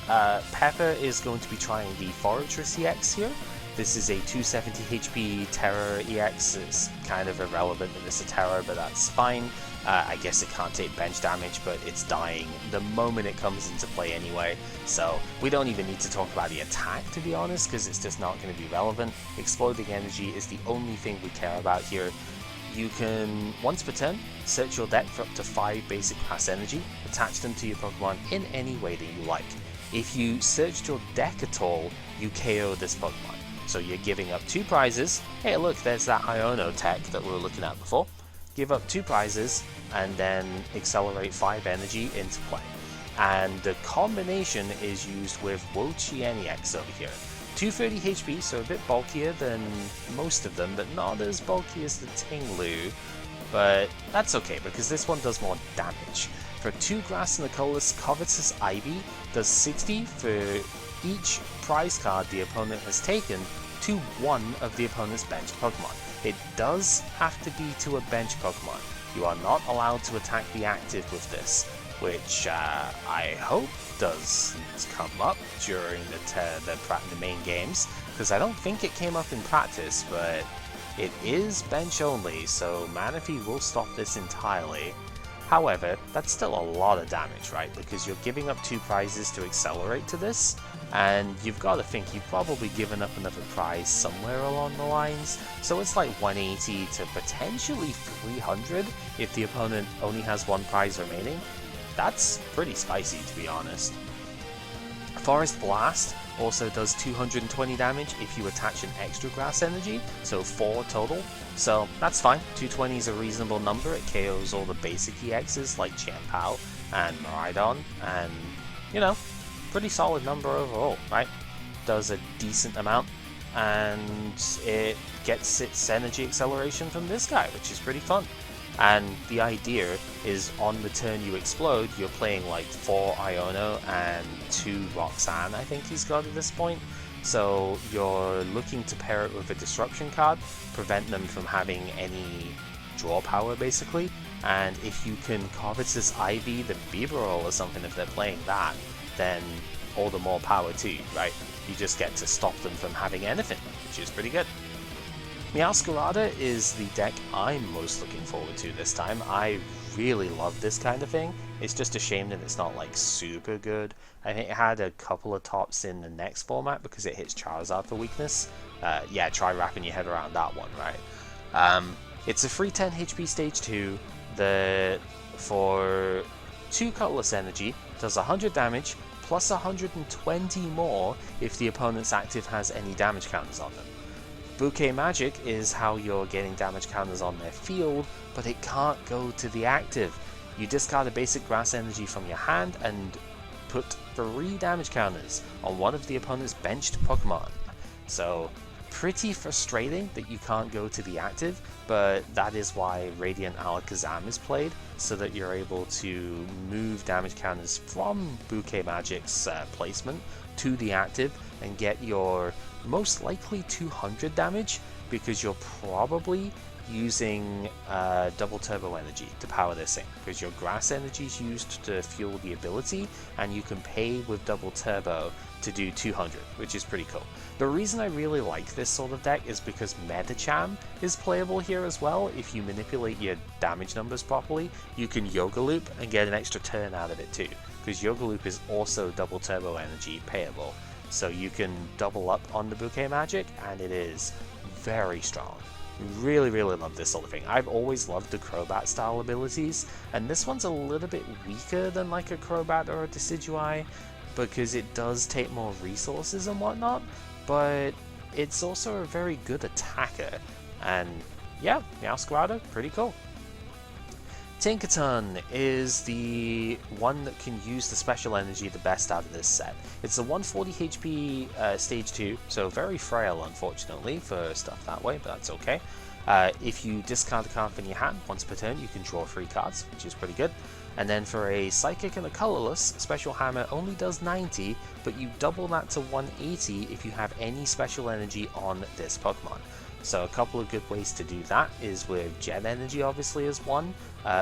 Pepper is going to be trying the Fortress EX here. This is a 270 HP Terror EX. It's kind of irrelevant that it's a Terror, but that's fine. I guess it can't take bench damage, but it's dying the moment it comes into play anyway, so we don't even need to talk about the attack, to be honest, because it's just not going to be relevant. Exploding Energy is the only thing we care about here. You can, once per turn, search your deck for up to 5 basic Grass Energy, attach them to your Pokemon in any way that you like. If you searched your deck at all, you KO this Pokemon. So you're giving up 2 prizes. Hey look, there's that Iono tech that we were looking at before. Give up 2 prizes, and then accelerate 5 energy into play. And the combination is used with Wo-Chien-EX over here. 230 HP, so a bit bulkier than most of them, but not as bulky as the Tinglu. But that's okay, because this one does more damage. For 2 grass and a colorless, Covetous Ivy does 60 for each prize card the opponent has taken to one of the opponent's bench Pokemon. It does have to be to a bench Pokemon. You are not allowed to attack the active with this, which I hope does come up during the main games, because I don't think it came up in practice, but it is bench only, so Manaphy will stop this entirely. However, that's still a lot of damage, right? Because you're giving up 2 prizes to accelerate to this, and you've got to think you've probably given up another prize somewhere along the lines, so it's like 180 to potentially 300 if the opponent only has 1 prize remaining. That's pretty spicy, to be honest. Forest Blast also does 220 damage if you attach an extra Grass Energy, so 4 total. So that's fine, 220 is a reasonable number. It KOs all the basic EXs like Chien-Pao and Miraidon, and you know, pretty solid number overall, right? Does a decent amount, and it gets its energy acceleration from this guy, which is pretty fun. And the idea is on the turn you explode, you're playing like 4 Iono and 2 Roxanne, I think he's got at this point. So you're looking to pair it with a Disruption card, prevent them from having any draw power basically. And if you can Covetous Ivy the Bibarel or something, if they're playing that, then all the more power to you, right? You just get to stop them from having anything, which is pretty good. Meowscarada is the deck I'm most looking forward to this time. I really love this kind of thing. It's just a shame that it's not like super good. I think it had a couple of tops in the next format because it hits Charizard for weakness. Yeah, try wrapping your head around that one, right? It's a free 10 HP stage 2. For 2 colorless energy, does 100 damage plus 120 more if the opponent's active has any damage counters on them. Bouquet Magic is how you're getting damage counters on their field, but it can't go to the active. You discard a basic Grass Energy from your hand and put 3 damage counters on one of the opponent's benched Pokemon. So pretty frustrating that you can't go to the active, but that is why Radiant Alakazam is played, so that you're able to move damage counters from Bouquet Magic's placement to the active and get your most likely 200 damage, because you're probably using double turbo energy to power this thing, because your Grass Energy is used to fuel the ability, and you can pay with double turbo to do 200, which is pretty cool. The reason I really like this sort of deck is because Medicham is playable here as well. If you manipulate your damage numbers properly, you can Yoga Loop and get an extra turn out of it too, because Yoga Loop is also double turbo energy payable. So you can double up on the Bouquet Magic, and it is very strong. Really, really love this sort of thing. I've always loved the Crobat style abilities, and this one's a little bit weaker than like a Crobat or a Decidueye, because it does take more resources and whatnot, but it's also a very good attacker, and yeah, Meowscarada, pretty cool. Tinkaton is the one that can use the special energy the best out of this set. It's a 140 HP stage 2, so very frail unfortunately for stuff that way, but that's okay. If you discard a card from your hand once per turn, you can draw 3 cards, which is pretty good. And then for a Psychic and a Colorless, Special Hammer only does 90, but you double that to 180 if you have any special energy on this Pokemon. So a couple of good ways to do that is with Jet Energy obviously is one.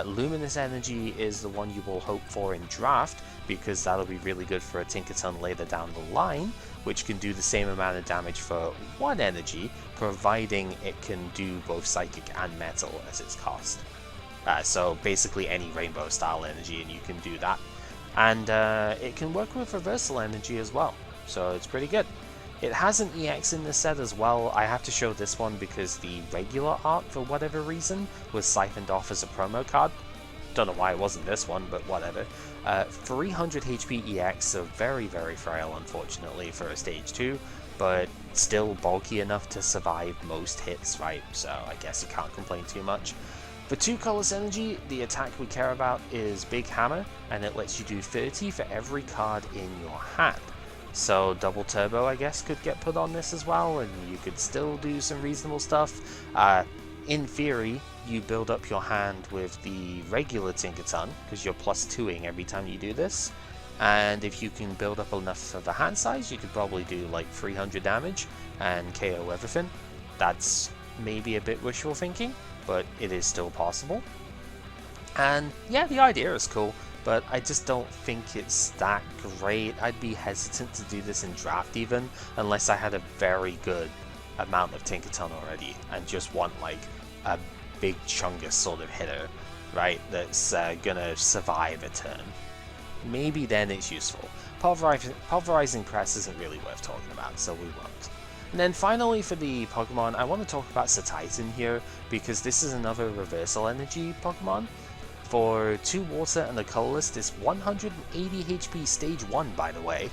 Luminous Energy is the one you will hope for in Draft, because that'll be really good for a Tinkaton later down the line, which can do the same amount of damage for 1 energy, providing it can do both Psychic and Metal as its cost. So basically any Rainbow style energy and you can do that. And it can work with Reversal Energy as well, so it's pretty good. It has an EX in this set as well. I have to show this one because the regular art, for whatever reason, was siphoned off as a promo card. Don't know why it wasn't this one, but whatever. 300 HP EX, so very, very frail, unfortunately, for a stage 2, but still bulky enough to survive most hits, right? So I guess you can't complain too much. For 2 colors energy, the attack we care about is Big Hammer, and it lets you do 30 for every card in your hand. So double turbo, I guess, could get put on this as well, and you could still do some reasonable stuff. In theory, you build up your hand with the regular Tinkaton, because you're +2ing every time you do this. And if you can build up enough of a hand size, you could probably do like 300 damage and KO everything. That's maybe a bit wishful thinking, but it is still possible. And yeah, the idea is cool, but I just don't think it's that great. I'd be hesitant to do this in Draft even, unless I had a very good amount of Tinkaton already, and just want like a big chungus sort of hitter, right, that's gonna survive a turn. Maybe then it's useful. Pulverizing Press isn't really worth talking about, so we won't. And then finally for the Pokemon, I want to talk about Titan here, because this is another Reversal Energy Pokemon. For 2 water and a colorless, this 180 HP stage 1, by the way,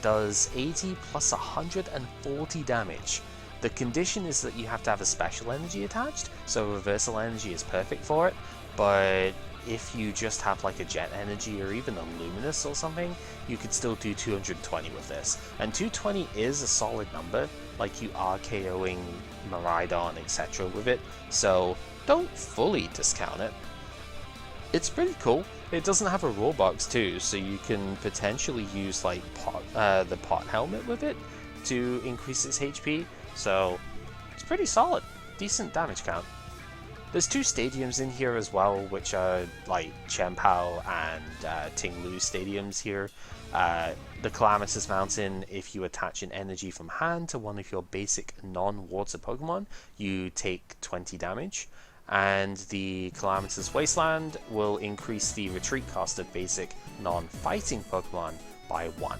does 80 plus 140 damage. The condition is that you have to have a special energy attached, so Reversal Energy is perfect for it, but if you just have like a Jet Energy or even a Luminous or something, you could still do 220 with this. And 220 is a solid number, like you are KOing Miraidon, etc. with it, so don't fully discount it. It's pretty cool. It doesn't have a raw box too, so you can potentially use like the pot helmet with it to increase its HP, so it's pretty solid. Decent damage count. There's 2 stadiums in here as well, which are like Chien-Pao and Ting-Lu stadiums here. The Calamitous Mountain, if you attach an energy from hand to one of your basic non-water Pokemon, you take 20 damage. And the Calamitous Wasteland will increase the retreat cost of basic non-fighting Pokemon by 1.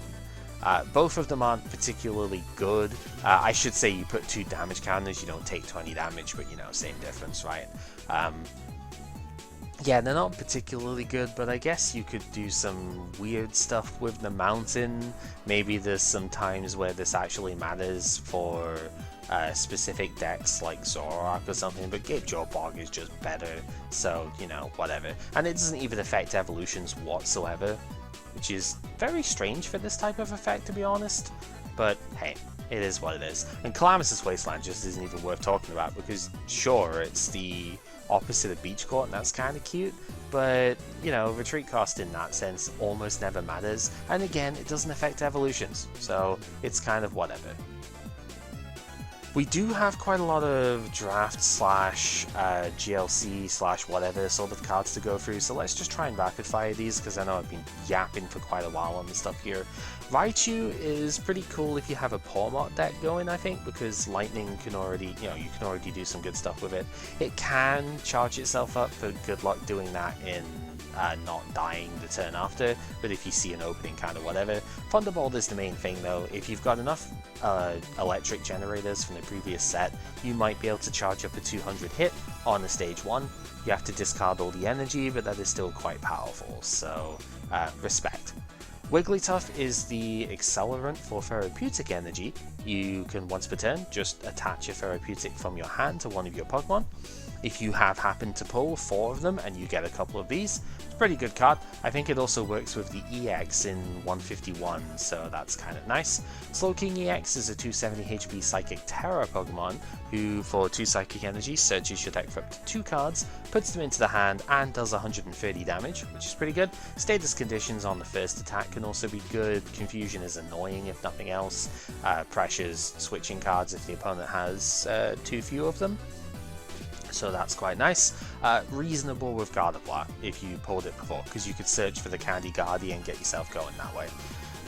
Both of them aren't particularly good. I should say you put 2 damage counters, you don't take 20 damage, but you know, same difference, right? Yeah, they're not particularly good, but I guess you could do some weird stuff with the mountain. Maybe there's some times where this actually matters for specific decks like Zoroark or something, but Gape Jawbog is just better, so, you know, whatever. And it doesn't even affect evolutions whatsoever, which is very strange for this type of effect, to be honest, but hey, it is what it is. And Calamitous Wasteland just isn't even worth talking about, because sure, it's the opposite of Beach Court, and that's kind of cute, but, you know, retreat cost in that sense almost never matters, and again, it doesn't affect evolutions, so it's kind of whatever. We do have quite a lot of draft slash GLC slash whatever sort of cards to go through, so let's just try and rapid fire these, because I know I've been yapping for quite a while on the stuff here. Raichu is pretty cool if you have a Pawmot deck going, I think, because Lightning can already, you know, you can already do some good stuff with it. It can charge itself up, but good luck doing that in not dying the turn after, but if you see an opening, kind of whatever. Thunderbolt is the main thing though. If you've got enough electric generators from the previous set, you might be able to charge up a 200 hit on a stage 1. You have to discard all the energy, but that is still quite powerful, so respect. Wigglytuff is the accelerant for therapeutic energy. You can once per turn just attach a therapeutic from your hand to one of your Pokemon. If you have happened to pull 4 of them and you get a couple of these, it's a pretty good card. I think it also works with the EX in 151, so that's kind of nice. Slowking EX is a 270 HP Psychic Terror Pokemon who, for 2 Psychic Energy, searches your deck for up to 2 cards, puts them into the hand, and does 130 damage, which is pretty good. Status conditions on the first attack can also be good. Confusion is annoying if nothing else. Pressures switching cards if the opponent has too few of them. So that's quite nice. Reasonable with Gardevoir if you pulled it before, because you could search for the Candy Guardian and get yourself going that way.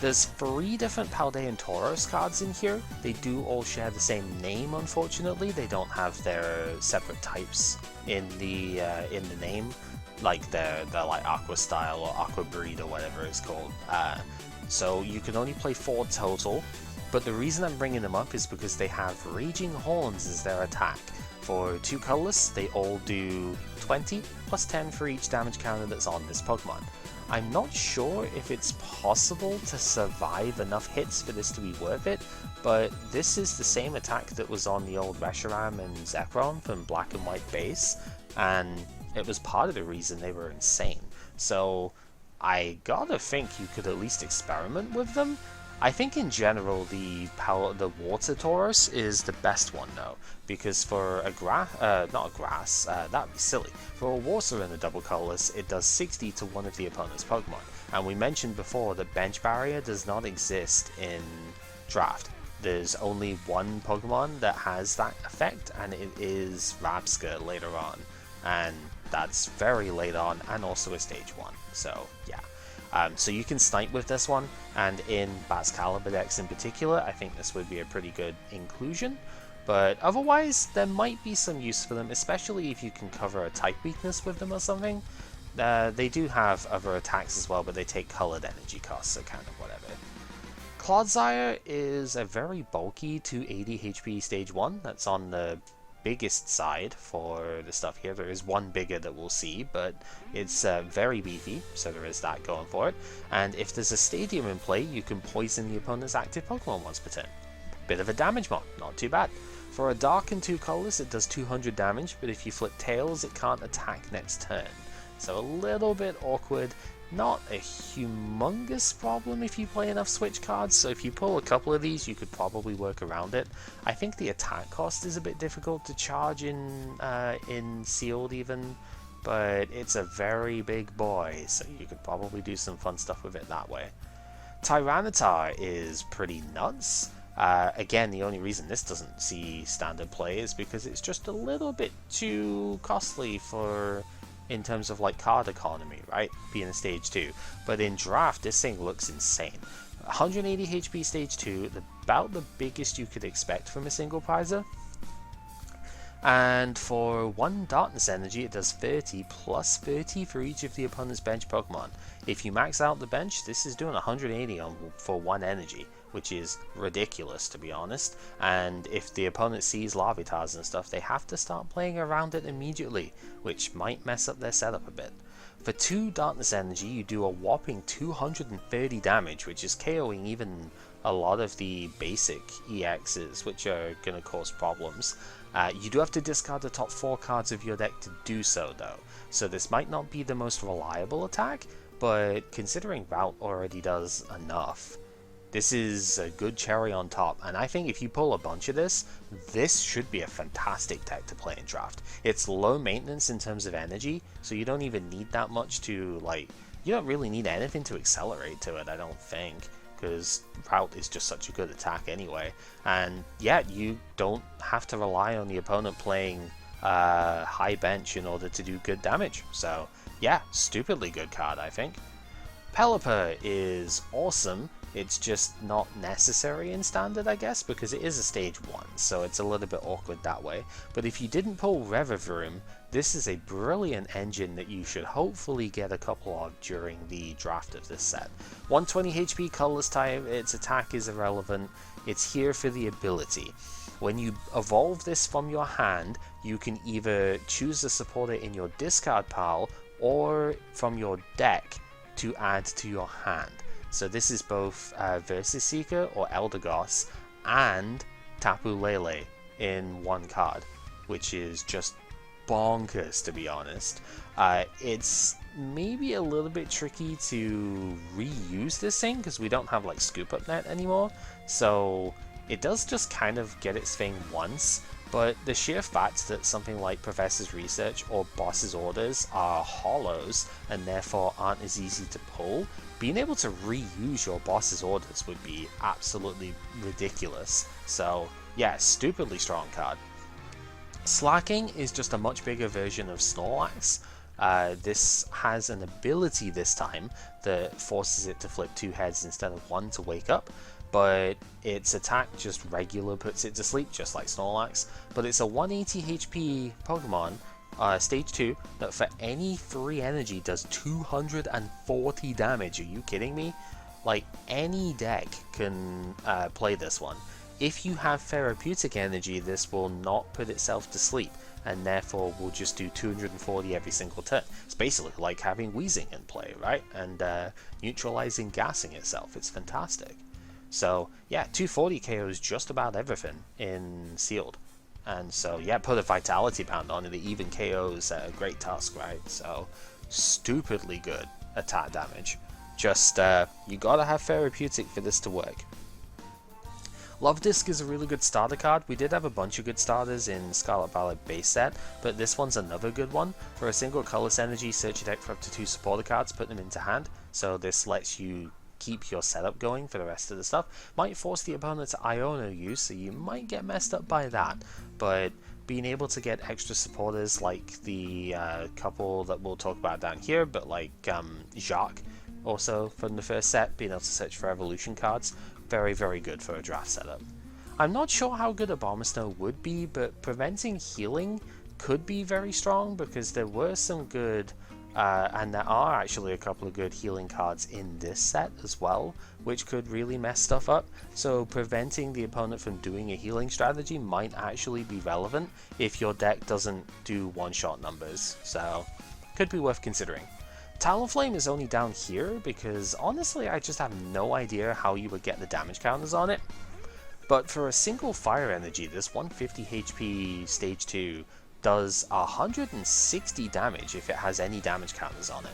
There's 3 different Paldea and Tauros cards in here. They do all share the same name, unfortunately. They don't have their separate types in the name, like they're like Aqua Style or Aqua Breed or whatever it's called. So you can only play 4 total, but the reason I'm bringing them up is because they have Raging Horns as their attack. For 2 colorless, they all do 20 plus 10 for each damage counter that's on this Pokemon. I'm not sure if it's possible to survive enough hits for this to be worth it, but this is the same attack that was on the old Reshiram and Zekrom from Black and White base, and it was part of the reason they were insane. So I gotta think you could at least experiment with them. I think in general the Water Tauros is the best one though, because for a that'd be silly. For a Water in a double colorless, it does 60 to one of the opponent's Pokemon, and we mentioned before that bench barrier does not exist in Draft. There's only one Pokemon that has that effect, and it is Rabska later on, and that's very late on, and also a stage 1, so yeah. So you can snipe with this one, and in Bascalibur decks in particular, I think this would be a pretty good inclusion. But otherwise, there might be some use for them, especially if you can cover a type weakness with them or something. They do have other attacks as well, but they take colored energy costs, so kind of whatever. Clodsire is a very bulky 280 HP stage 1, that's on the biggest side for the stuff here. There is one bigger that we'll see, but it's very beefy, so there is that going for it. And if there's a stadium in play, you can poison the opponent's active Pokemon once per turn. Bit of a damage mod, not too bad. For a dark and 2 colorless, it does 200 damage, but if you flip tails, it can't attack next turn. So a little bit awkward. Not a humongous problem if you play enough switch cards, so if you pull a couple of these you could probably work around it. I think the attack cost is a bit difficult to charge in sealed even, but it's a very big boy, so you could probably do some fun stuff with it that way. Tyranitar is pretty nuts. Again, the only reason this doesn't see standard play is because it's just a little bit too costly for in terms of like card economy, right? Being a stage 2. But in Draft, this thing looks insane. 180 HP stage 2, about the biggest you could expect from a single prizer. And for 1 Darkness Energy, it does 30 plus 30 for each of the opponent's bench Pokemon. If you max out the bench, this is doing 180 for 1 energy, which is ridiculous to be honest. And if the opponent sees Larvitars and stuff, they have to start playing around it immediately, which might mess up their setup a bit. For 2 Darkness Energy, you do a whopping 230 damage, which is KOing even a lot of the basic EXs, which are going to cause problems. You do have to discard the top 4 cards of your deck to do so though, so this might not be the most reliable attack, but considering Route already does enough, this is a good cherry on top, and I think if you pull a bunch of this should be a fantastic deck to play in Draft. It's low maintenance in terms of energy, so you don't even need that much to, like, you don't really need anything to accelerate to it, I don't think, because Route is just such a good attack anyway. And yeah, you don't have to rely on the opponent playing high bench in order to do good damage. So yeah, stupidly good card, I think. Pelipper is awesome. It's just not necessary in Standard, I guess, because it is a stage 1, so it's a little bit awkward that way. But if you didn't pull Revavroom, this is a brilliant engine that you should hopefully get a couple of during the draft of this set. 120 HP, colorless type, its attack is irrelevant, it's here for the ability. When you evolve this from your hand, you can either choose a supporter in your discard pile or from your deck to add to your hand. So this is both Versus Seeker or Eldegoss and Tapu Lele in one card, which is just bonkers, to be honest. It's maybe a little bit tricky to reuse this thing because we don't have like scoop up net anymore, so it does just kind of get its thing once, but the sheer fact that something like Professor's Research or Boss's Orders are hollows and therefore aren't as easy to pull, being able to reuse your Boss's Orders would be absolutely ridiculous. So yeah, stupidly strong card. Slacking is just a much bigger version of Snorlax. This has an ability this time that forces it to flip 2 heads instead of 1 to wake up, but its attack just regular puts it to sleep, just like Snorlax. But it's a 180 HP Pokemon, stage 2, that for any 3 energy does 240 damage. Are you kidding me? Like, any deck can play this one. If you have therapeutic energy, this will not put itself to sleep, and therefore will just do 240 every single turn. It's basically like having Wheezing in play, right? And neutralizing gassing itself. It's fantastic. So yeah, 240 KOs just about everything in Sealed. And so yeah, put a Vitality Pound on it, it even KOs Great Tusk, right? So stupidly good attack damage. Just, you gotta have therapeutic for this to work. Love Disc is a really good starter card. We did have a bunch of good starters in Scarlet Violet base set, but this one's another good one. For a single colorless energy, search your deck for up to 2 supporter cards, put them into hand. So this lets you keep your setup going for the rest of the stuff. Might force the opponent to Iono you, so you might get messed up by that. But being able to get extra supporters like the couple that we'll talk about down here, but like Jacques, also from the first set, being able to search for evolution cards, very, very good for a draft setup. I'm not sure how good a Abomasnow would be, but preventing healing could be very strong because there were some good, and there are actually a couple of good healing cards in this set as well, which could really mess stuff up. So preventing the opponent from doing a healing strategy might actually be relevant if your deck doesn't do one-shot numbers, so could be worth considering. Talonflame is only down here because honestly I just have no idea how you would get the damage counters on it. But for a single fire energy, this 150 HP stage 2 does 160 damage if it has any damage counters on it.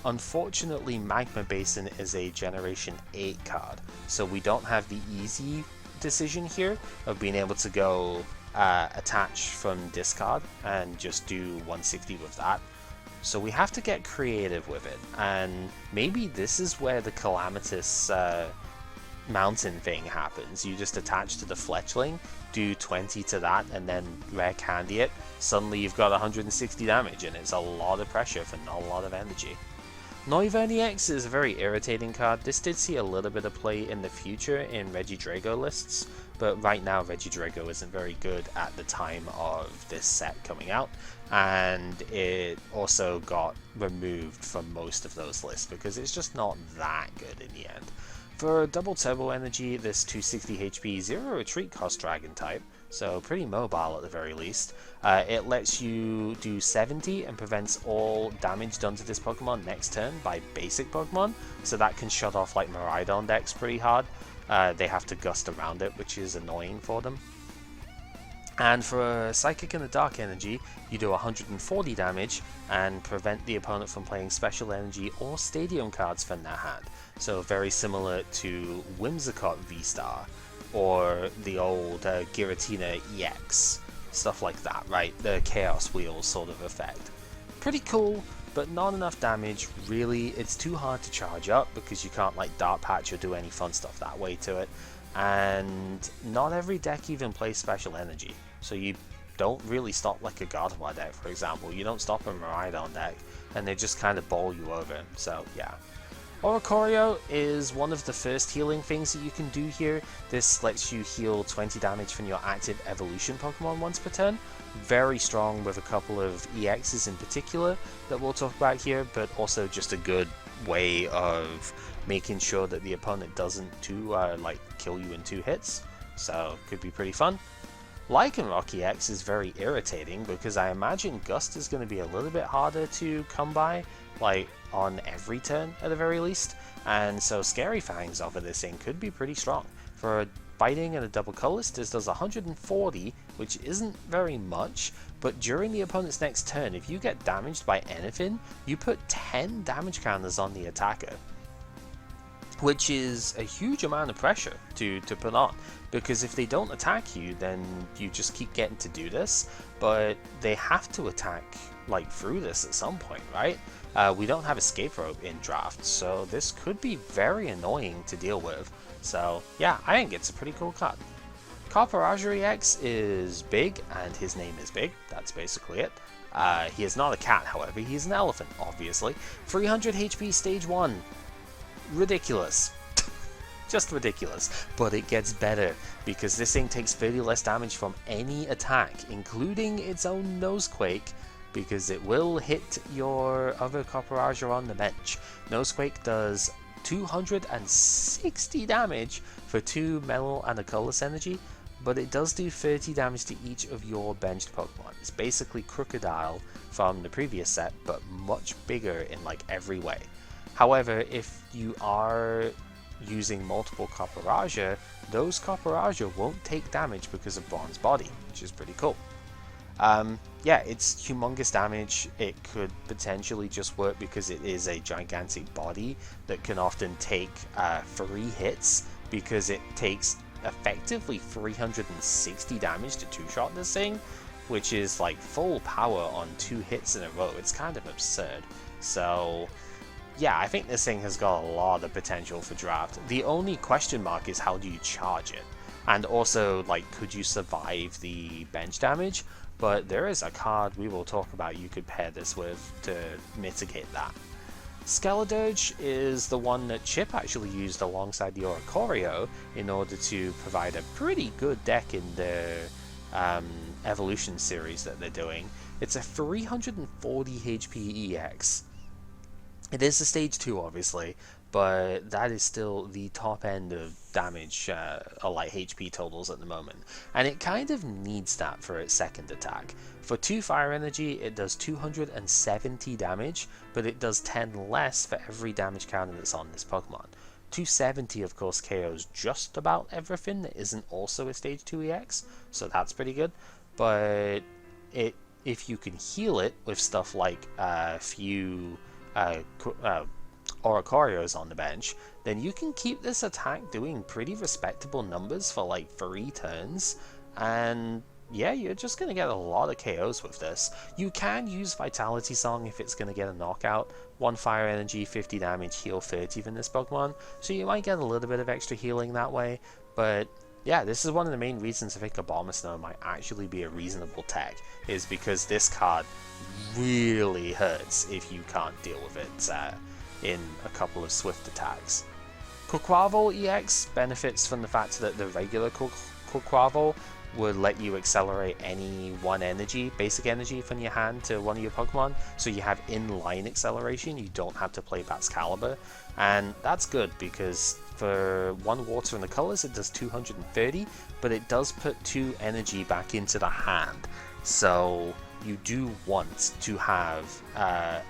Unfortunately, Magma Basin is a Generation 8 card, so we don't have the easy decision here of being able to go attach from discard and just do 160 with that. So we have to get creative with it, and maybe this is where the Calamitous mountain thing happens. You just attach to the Fletchling, do 20 to that, and then rare candy it. Suddenly you've got 160 damage, and it's a lot of pressure for not a lot of energy. Noivern EX is a very irritating card. This did see a little bit of play in the future in Regidrago lists, but right now Regidrago isn't very good at the time of this set coming out, and it also got removed from most of those lists because it's just not that good in the end. For double turbo energy, this 260 HP, 0 retreat cost dragon type, so pretty mobile at the very least. It lets you do 70 and prevents all damage done to this Pokemon next turn by basic Pokemon, so that can shut off like Miraidon decks pretty hard. They have to gust around it, which is annoying for them. And for a Psychic and a Dark Energy, you do 140 damage and prevent the opponent from playing Special Energy or Stadium cards from their hand. So very similar to Whimsicott V-Star or the old Giratina EX, stuff like that, right? The Chaos Wheel sort of effect. Pretty cool, but not enough damage. Really, it's too hard to charge up because you can't like Dart Patch or do any fun stuff that way to it. And not every deck even plays Special Energy, so you don't really stop like a Gardevoir deck, for example. You don't stop a Miraidon deck, and they just kind of bowl you over, so yeah. Oricorio is one of the first healing things that you can do here. This lets you heal 20 damage from your active evolution Pokemon once per turn. Very strong with a couple of EXs in particular that we'll talk about here, but also just a good way of making sure that the opponent doesn't like kill you in 2 hits, so could be pretty fun. Lycanroc EX is very irritating because I imagine Gust is going to be a little bit harder to come by, like on every turn at the very least, and so Scary Fangs off of this thing could be pretty strong. For a fighting and a double colorless, this does 140, which isn't very much, but during the opponent's next turn, if you get damaged by anything, you put 10 damage counters on the attacker, which is a huge amount of pressure to put on, because if they don't attack you, then you just keep getting to do this, but they have to attack like through this at some point, right? We don't have escape rope in draft, so this could be very annoying to deal with. So yeah, I think it's a pretty cool card. Carparager EX is big, and his name is big, that's basically it. He is not a cat, however, he's an elephant, obviously. 300 HP stage 1. Ridiculous. Just ridiculous. But it gets better, because this thing takes 30 less damage from any attack, including its own Nosequake, because it will hit your other Carparager on the bench. Nosequake does 260 damage for 2 metal and a colorless energy, but it does do 30 damage to each of your benched Pokemon. It's basically Crocodile from the previous set, but much bigger in like every way. However, if you are using multiple Carparager, those Carparager won't take damage because of Bronze Body, which is pretty cool. Yeah, it's humongous damage. It could potentially just work because it is a gigantic body that can often take 3 hits, because it takes effectively 360 damage to 2-shot this thing, which is like full power on 2 hits in a row. It's kind of absurd. So yeah, I think this thing has got a lot of potential for draft. The only question mark is how do you charge it? And also, like, could you survive the bench damage? But there is a card we will talk about you could pair this with to mitigate that. Skeledirge is the one that Chip actually used alongside the Oricorio in order to provide a pretty good deck in their evolution series that they're doing. It's a 340 HP EX. It is a stage 2, obviously, but that is still the top end of damage, or like HP totals at the moment. And it kind of needs that for its second attack. For 2 fire energy, it does 270 damage, but it does 10 less for every damage counter that's on this Pokemon. 270, of course, KOs just about everything that isn't also a stage 2 EX, so that's pretty good. But if you can heal it with stuff like a few Oricorios on the bench, then you can keep this attack doing pretty respectable numbers for like 3 turns, and yeah, you're just going to get a lot of KOs with this. You can use Vitality Song if it's going to get a knockout. 1 fire energy, 50 damage, heal 30 from this Pokemon, so you might get a little bit of extra healing that way. But yeah, this is one of the main reasons I think Abomasnow might actually be a reasonable tech, is because this card really hurts if you can't deal with it in a couple of swift attacks. Quaquaval EX benefits from the fact that the regular Quaquaval would let you accelerate any basic energy from your hand to one of your Pokemon, so you have inline acceleration, you don't have to play Baxcalibur, and that's good because for 1 water and the colors it does 230, but it does put 2 energy back into the hand, so you do want to have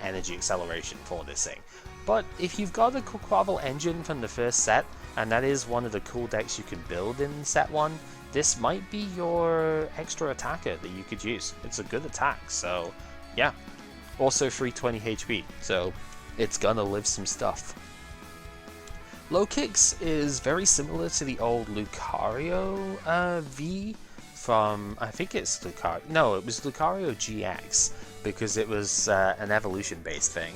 energy acceleration for this thing. But if you've got a Quaquaval engine from the first set, and that is one of the cool decks you can build in set 1, this might be your extra attacker that you could use. It's a good attack, so yeah. Also 320 HP, so it's gonna live some stuff. Low Kicks is very similar to the old Lucario V from, I think it's Lucario, no, it was Lucario GX, because it was an evolution based thing,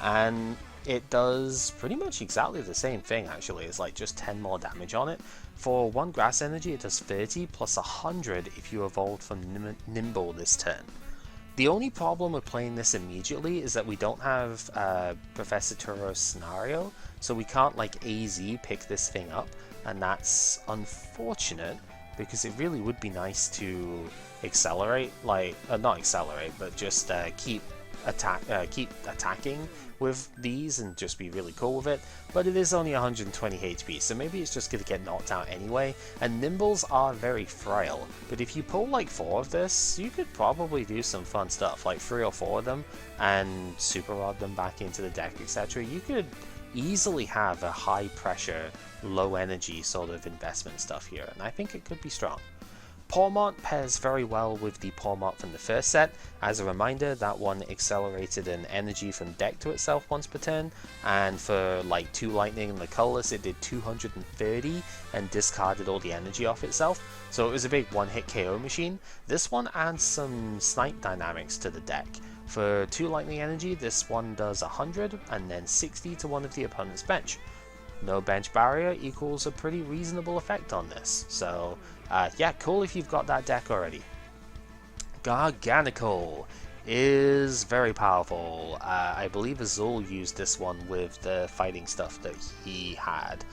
and it does pretty much exactly the same thing actually. It's like just 10 more damage on it. For 1 grass energy it does 30 plus 100 if you evolved from Nimble this turn. The only problem with playing this immediately is that we don't have Professor Turo's scenario, so we can't like AZ pick this thing up, and that's unfortunate because it really would be nice to accelerate, like not accelerate, but just keep attacking with these and just be really cool with it, but it is only 120 HP, so maybe it's just going to get knocked out anyway, and Nimbles are very frail, but if you pull like 4 of this, you could probably do some fun stuff, like 3 or 4 of them, and Super Rod them back into the deck, etc. You could easily have a high pressure, low energy sort of investment stuff here, and I think it could be strong. Pawmot pairs very well with the Pawmot from the first set. As a reminder, that one accelerated an energy from deck to itself once per turn, and for like 2 lightning and the colorless it did 230 and discarded all the energy off itself, so it was a big one-hit KO machine. This one adds some snipe dynamics to the deck. For 2 lightning energy, this one does 100 and then 60 to one of the opponent's bench. No bench barrier equals a pretty reasonable effect on this, so yeah, cool if you've got that deck already. Garganical is very powerful. I believe Azul used this one with the fighting stuff that he had,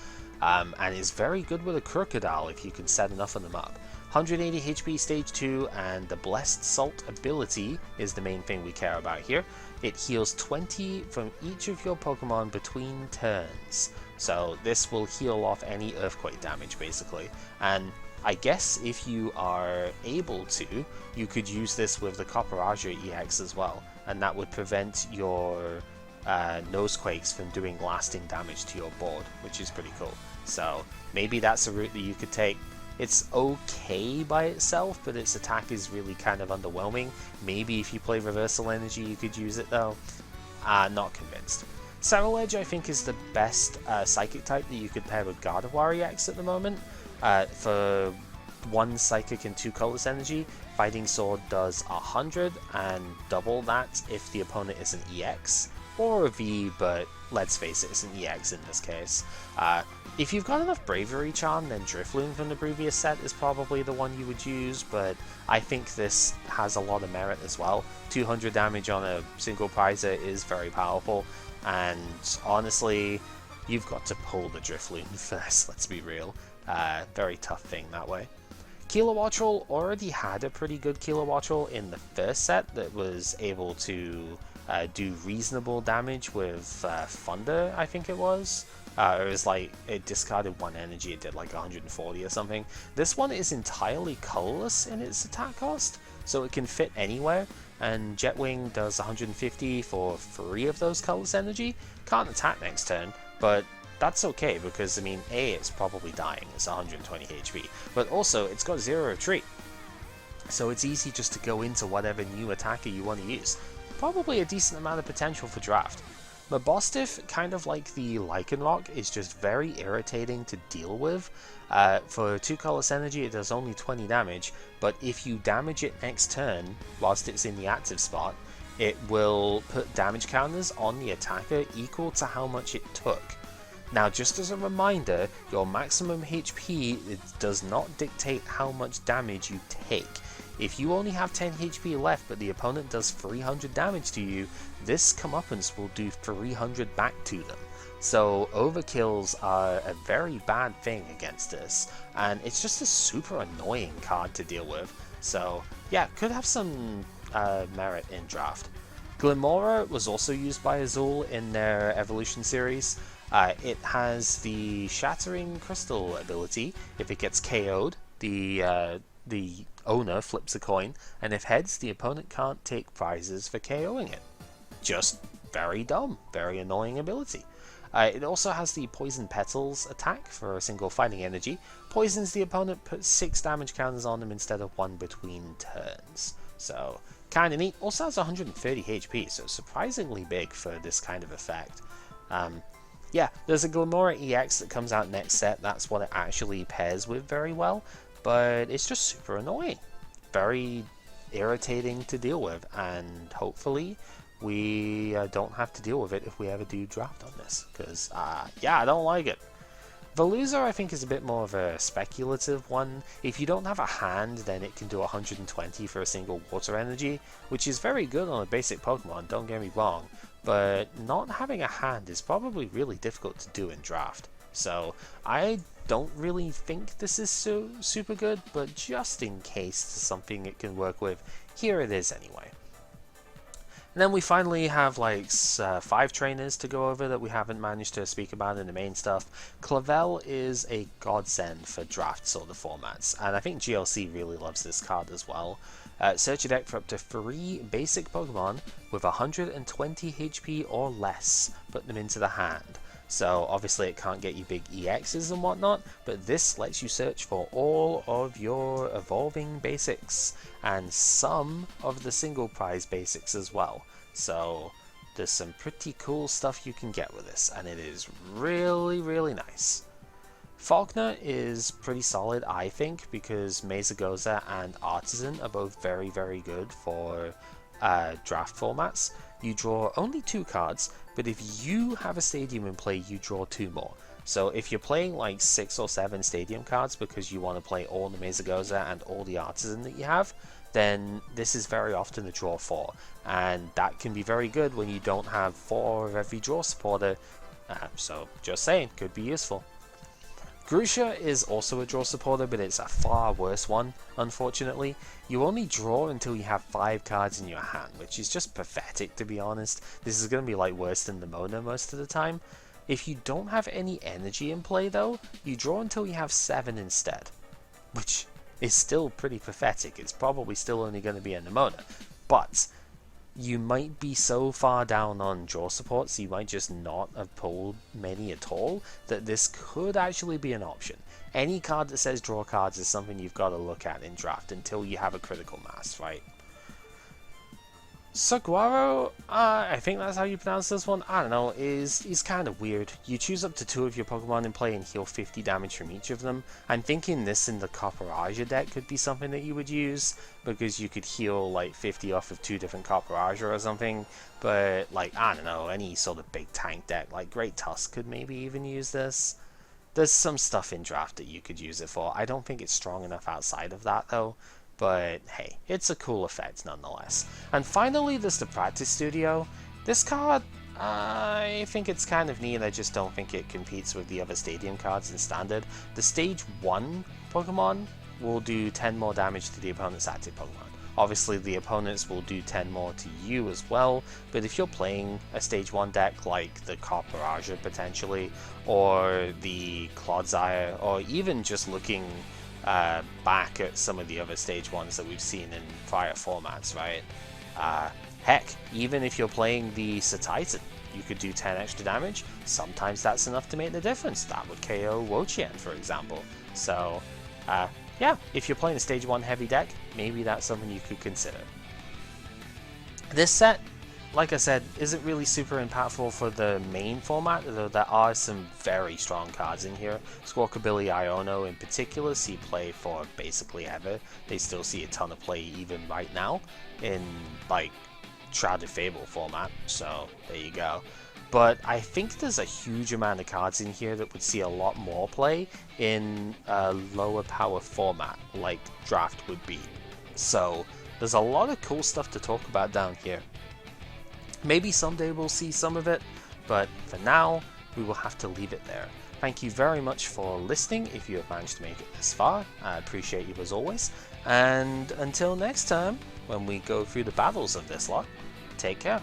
and is very good with a Crocodile if you can set enough of them up. 180 HP stage 2, and the Blessed Salt ability is the main thing we care about here. It heals 20 from each of your Pokemon between turns. So this will heal off any earthquake damage basically, and I guess if you are able to, you could use this with the Copperaja EX as well, and that would prevent your Nosequakes from doing lasting damage to your board, which is pretty cool. So maybe that's a route that you could take. It's okay by itself, but its attack is really kind of underwhelming. Maybe if you play Reversal Energy you could use it though. Not convinced. Cerulege I think is the best Psychic type that you could pair with Gardevoir EX at the moment. For 1 Psychic and 2 Colorless Energy, Fighting Sword does 100 and double that if the opponent is an EX or a V, but let's face it, it's an EX in this case. If you've got enough Bravery Charm, then Drifloon from the previous set is probably the one you would use, but I think this has a lot of merit as well. 200 damage on a single Prizer is very powerful, and honestly, you've got to pull the Drifloon first, let's be real. Very tough thing that way. Kilowattrel already had a pretty good Kilowattrel in the first set that was able to do reasonable damage with Thunder, I think it was. It was like, it discarded 1 energy, it did like 140 or something. This one is entirely colorless in its attack cost, so it can fit anywhere, and Jetwing does 150 for 3 of those colorless energy. Can't attack next turn, but that's okay because, I mean, A, it's probably dying, it's 120 HP, but also it's got 0 retreat, so it's easy just to go into whatever new attacker you want to use. Probably a decent amount of potential for draft. Mabostiff, kind of like the Lycanroc, is just very irritating to deal with. For 2 colorless energy it does only 20 damage, but if you damage it next turn whilst it's in the active spot, it will put damage counters on the attacker equal to how much it took. Now, just as a reminder, your maximum HP does not dictate how much damage you take. If you only have 10 HP left but the opponent does 300 damage to you, this comeuppance will do 300 back to them. So overkills are a very bad thing against this, and it's just a super annoying card to deal with. So yeah, could have some merit in draft. Glimmora was also used by Azul in their Evolution series. It has the Shattering Crystal ability. If it gets KO'd, the owner flips a coin, and if heads, the opponent can't take prizes for KOing it. Just very dumb, very annoying ability. It also has the Poison Petals attack for a single fighting energy. Poisons the opponent, puts 6 damage counters on them instead of 1 between turns. So, kinda neat. Also has 130 HP, so surprisingly big for this kind of effect. Yeah, there's a Glimmora EX that comes out next set, that's what it actually pairs with very well, but it's just super annoying. Very irritating to deal with, and hopefully we don't have to deal with it if we ever do draft on this, because, yeah, I don't like it. Veluza, I think, is a bit more of a speculative one. If you don't have a hand, then it can do 120 for a single water energy, which is very good on a basic Pokemon, don't get me wrong, but not having a hand is probably really difficult to do in draft. So I don't really think this is so super good, but just in case it's something it can work with, here it is anyway. And then we finally have like 5 trainers to go over that we haven't managed to speak about in the main stuff. Clavel is a godsend for draft sort of formats, and I think GLC really loves this card as well. Search your deck for up to 3 basic Pokemon with 120 HP or less. Put them into the hand. So obviously it can't get you big EXs and whatnot, but this lets you search for all of your evolving basics and some of the single prize basics as well. So there's some pretty cool stuff you can get with this, and it is really, really nice. Faulkner is pretty solid, I think, because Mesagoza and Artisan are both very, very good for draft formats. You draw only 2 cards, but if you have a stadium in play, you draw 2 more. So if you're playing like 6 or 7 stadium cards because you want to play all the Mesagoza and all the Artisan that you have, then this is very often a draw 4, and that can be very good when you don't have 4 of every draw supporter, so just saying, could be useful. Grusha is also a draw supporter, but it's a far worse one, unfortunately. You only draw until you have 5 cards in your hand, which is just pathetic, to be honest. This is going to be like worse than the Mona most of the time. If you don't have any energy in play though, you draw until you have 7 instead, which is still pretty pathetic. It's probably still only going to be a Nemona, but you might be so far down on draw supports, you might just not have pulled many at all, that this could actually be an option. Any card that says draw cards is something you've got to look at in draft until you have a critical mass, right? Saguaro, I think that's how you pronounce this one, I don't know, is kind of weird. You choose up to 2 of your Pokemon in play and heal 50 damage from each of them. I'm thinking this in the Copperaja deck could be something that you would use, because you could heal like 50 off of 2 different Copperaja or something, but like, I don't know, any sort of big tank deck, like Great Tusk could maybe even use this. There's some stuff in draft that you could use it for. I don't think it's strong enough outside of that though. But hey, it's a cool effect nonetheless. And finally, there's the Practice Studio. This card, I think it's kind of neat, I just don't think it competes with the other Stadium cards in Standard. The Stage 1 Pokemon will do 10 more damage to the opponent's active Pokemon. Obviously, the opponents will do 10 more to you as well, but if you're playing a Stage 1 deck like the Copperaja potentially, or the Clodsire, or even just looking back at some of the other stage 1s that we've seen in prior formats, right? Heck, even if you're playing the Satitan, you could do 10 extra damage. Sometimes that's enough to make the difference. That would KO Wochien, for example. So, yeah, if you're playing a stage 1 heavy deck, maybe that's something you could consider. This set, like I said, isn't really super impactful for the main format, though there are some very strong cards in here. Squawkabilly Iono in particular see play for basically ever. They still see a ton of play even right now in like Shrouded Fable format, so there you go. But I think there's a huge amount of cards in here that would see a lot more play in a lower power format like Draft would be. So there's a lot of cool stuff to talk about down here. Maybe someday we'll see some of it, but for now, we will have to leave it there. Thank you very much for listening if you have managed to make it this far. I appreciate you as always. And until next time, when we go through the battles of this lot, take care.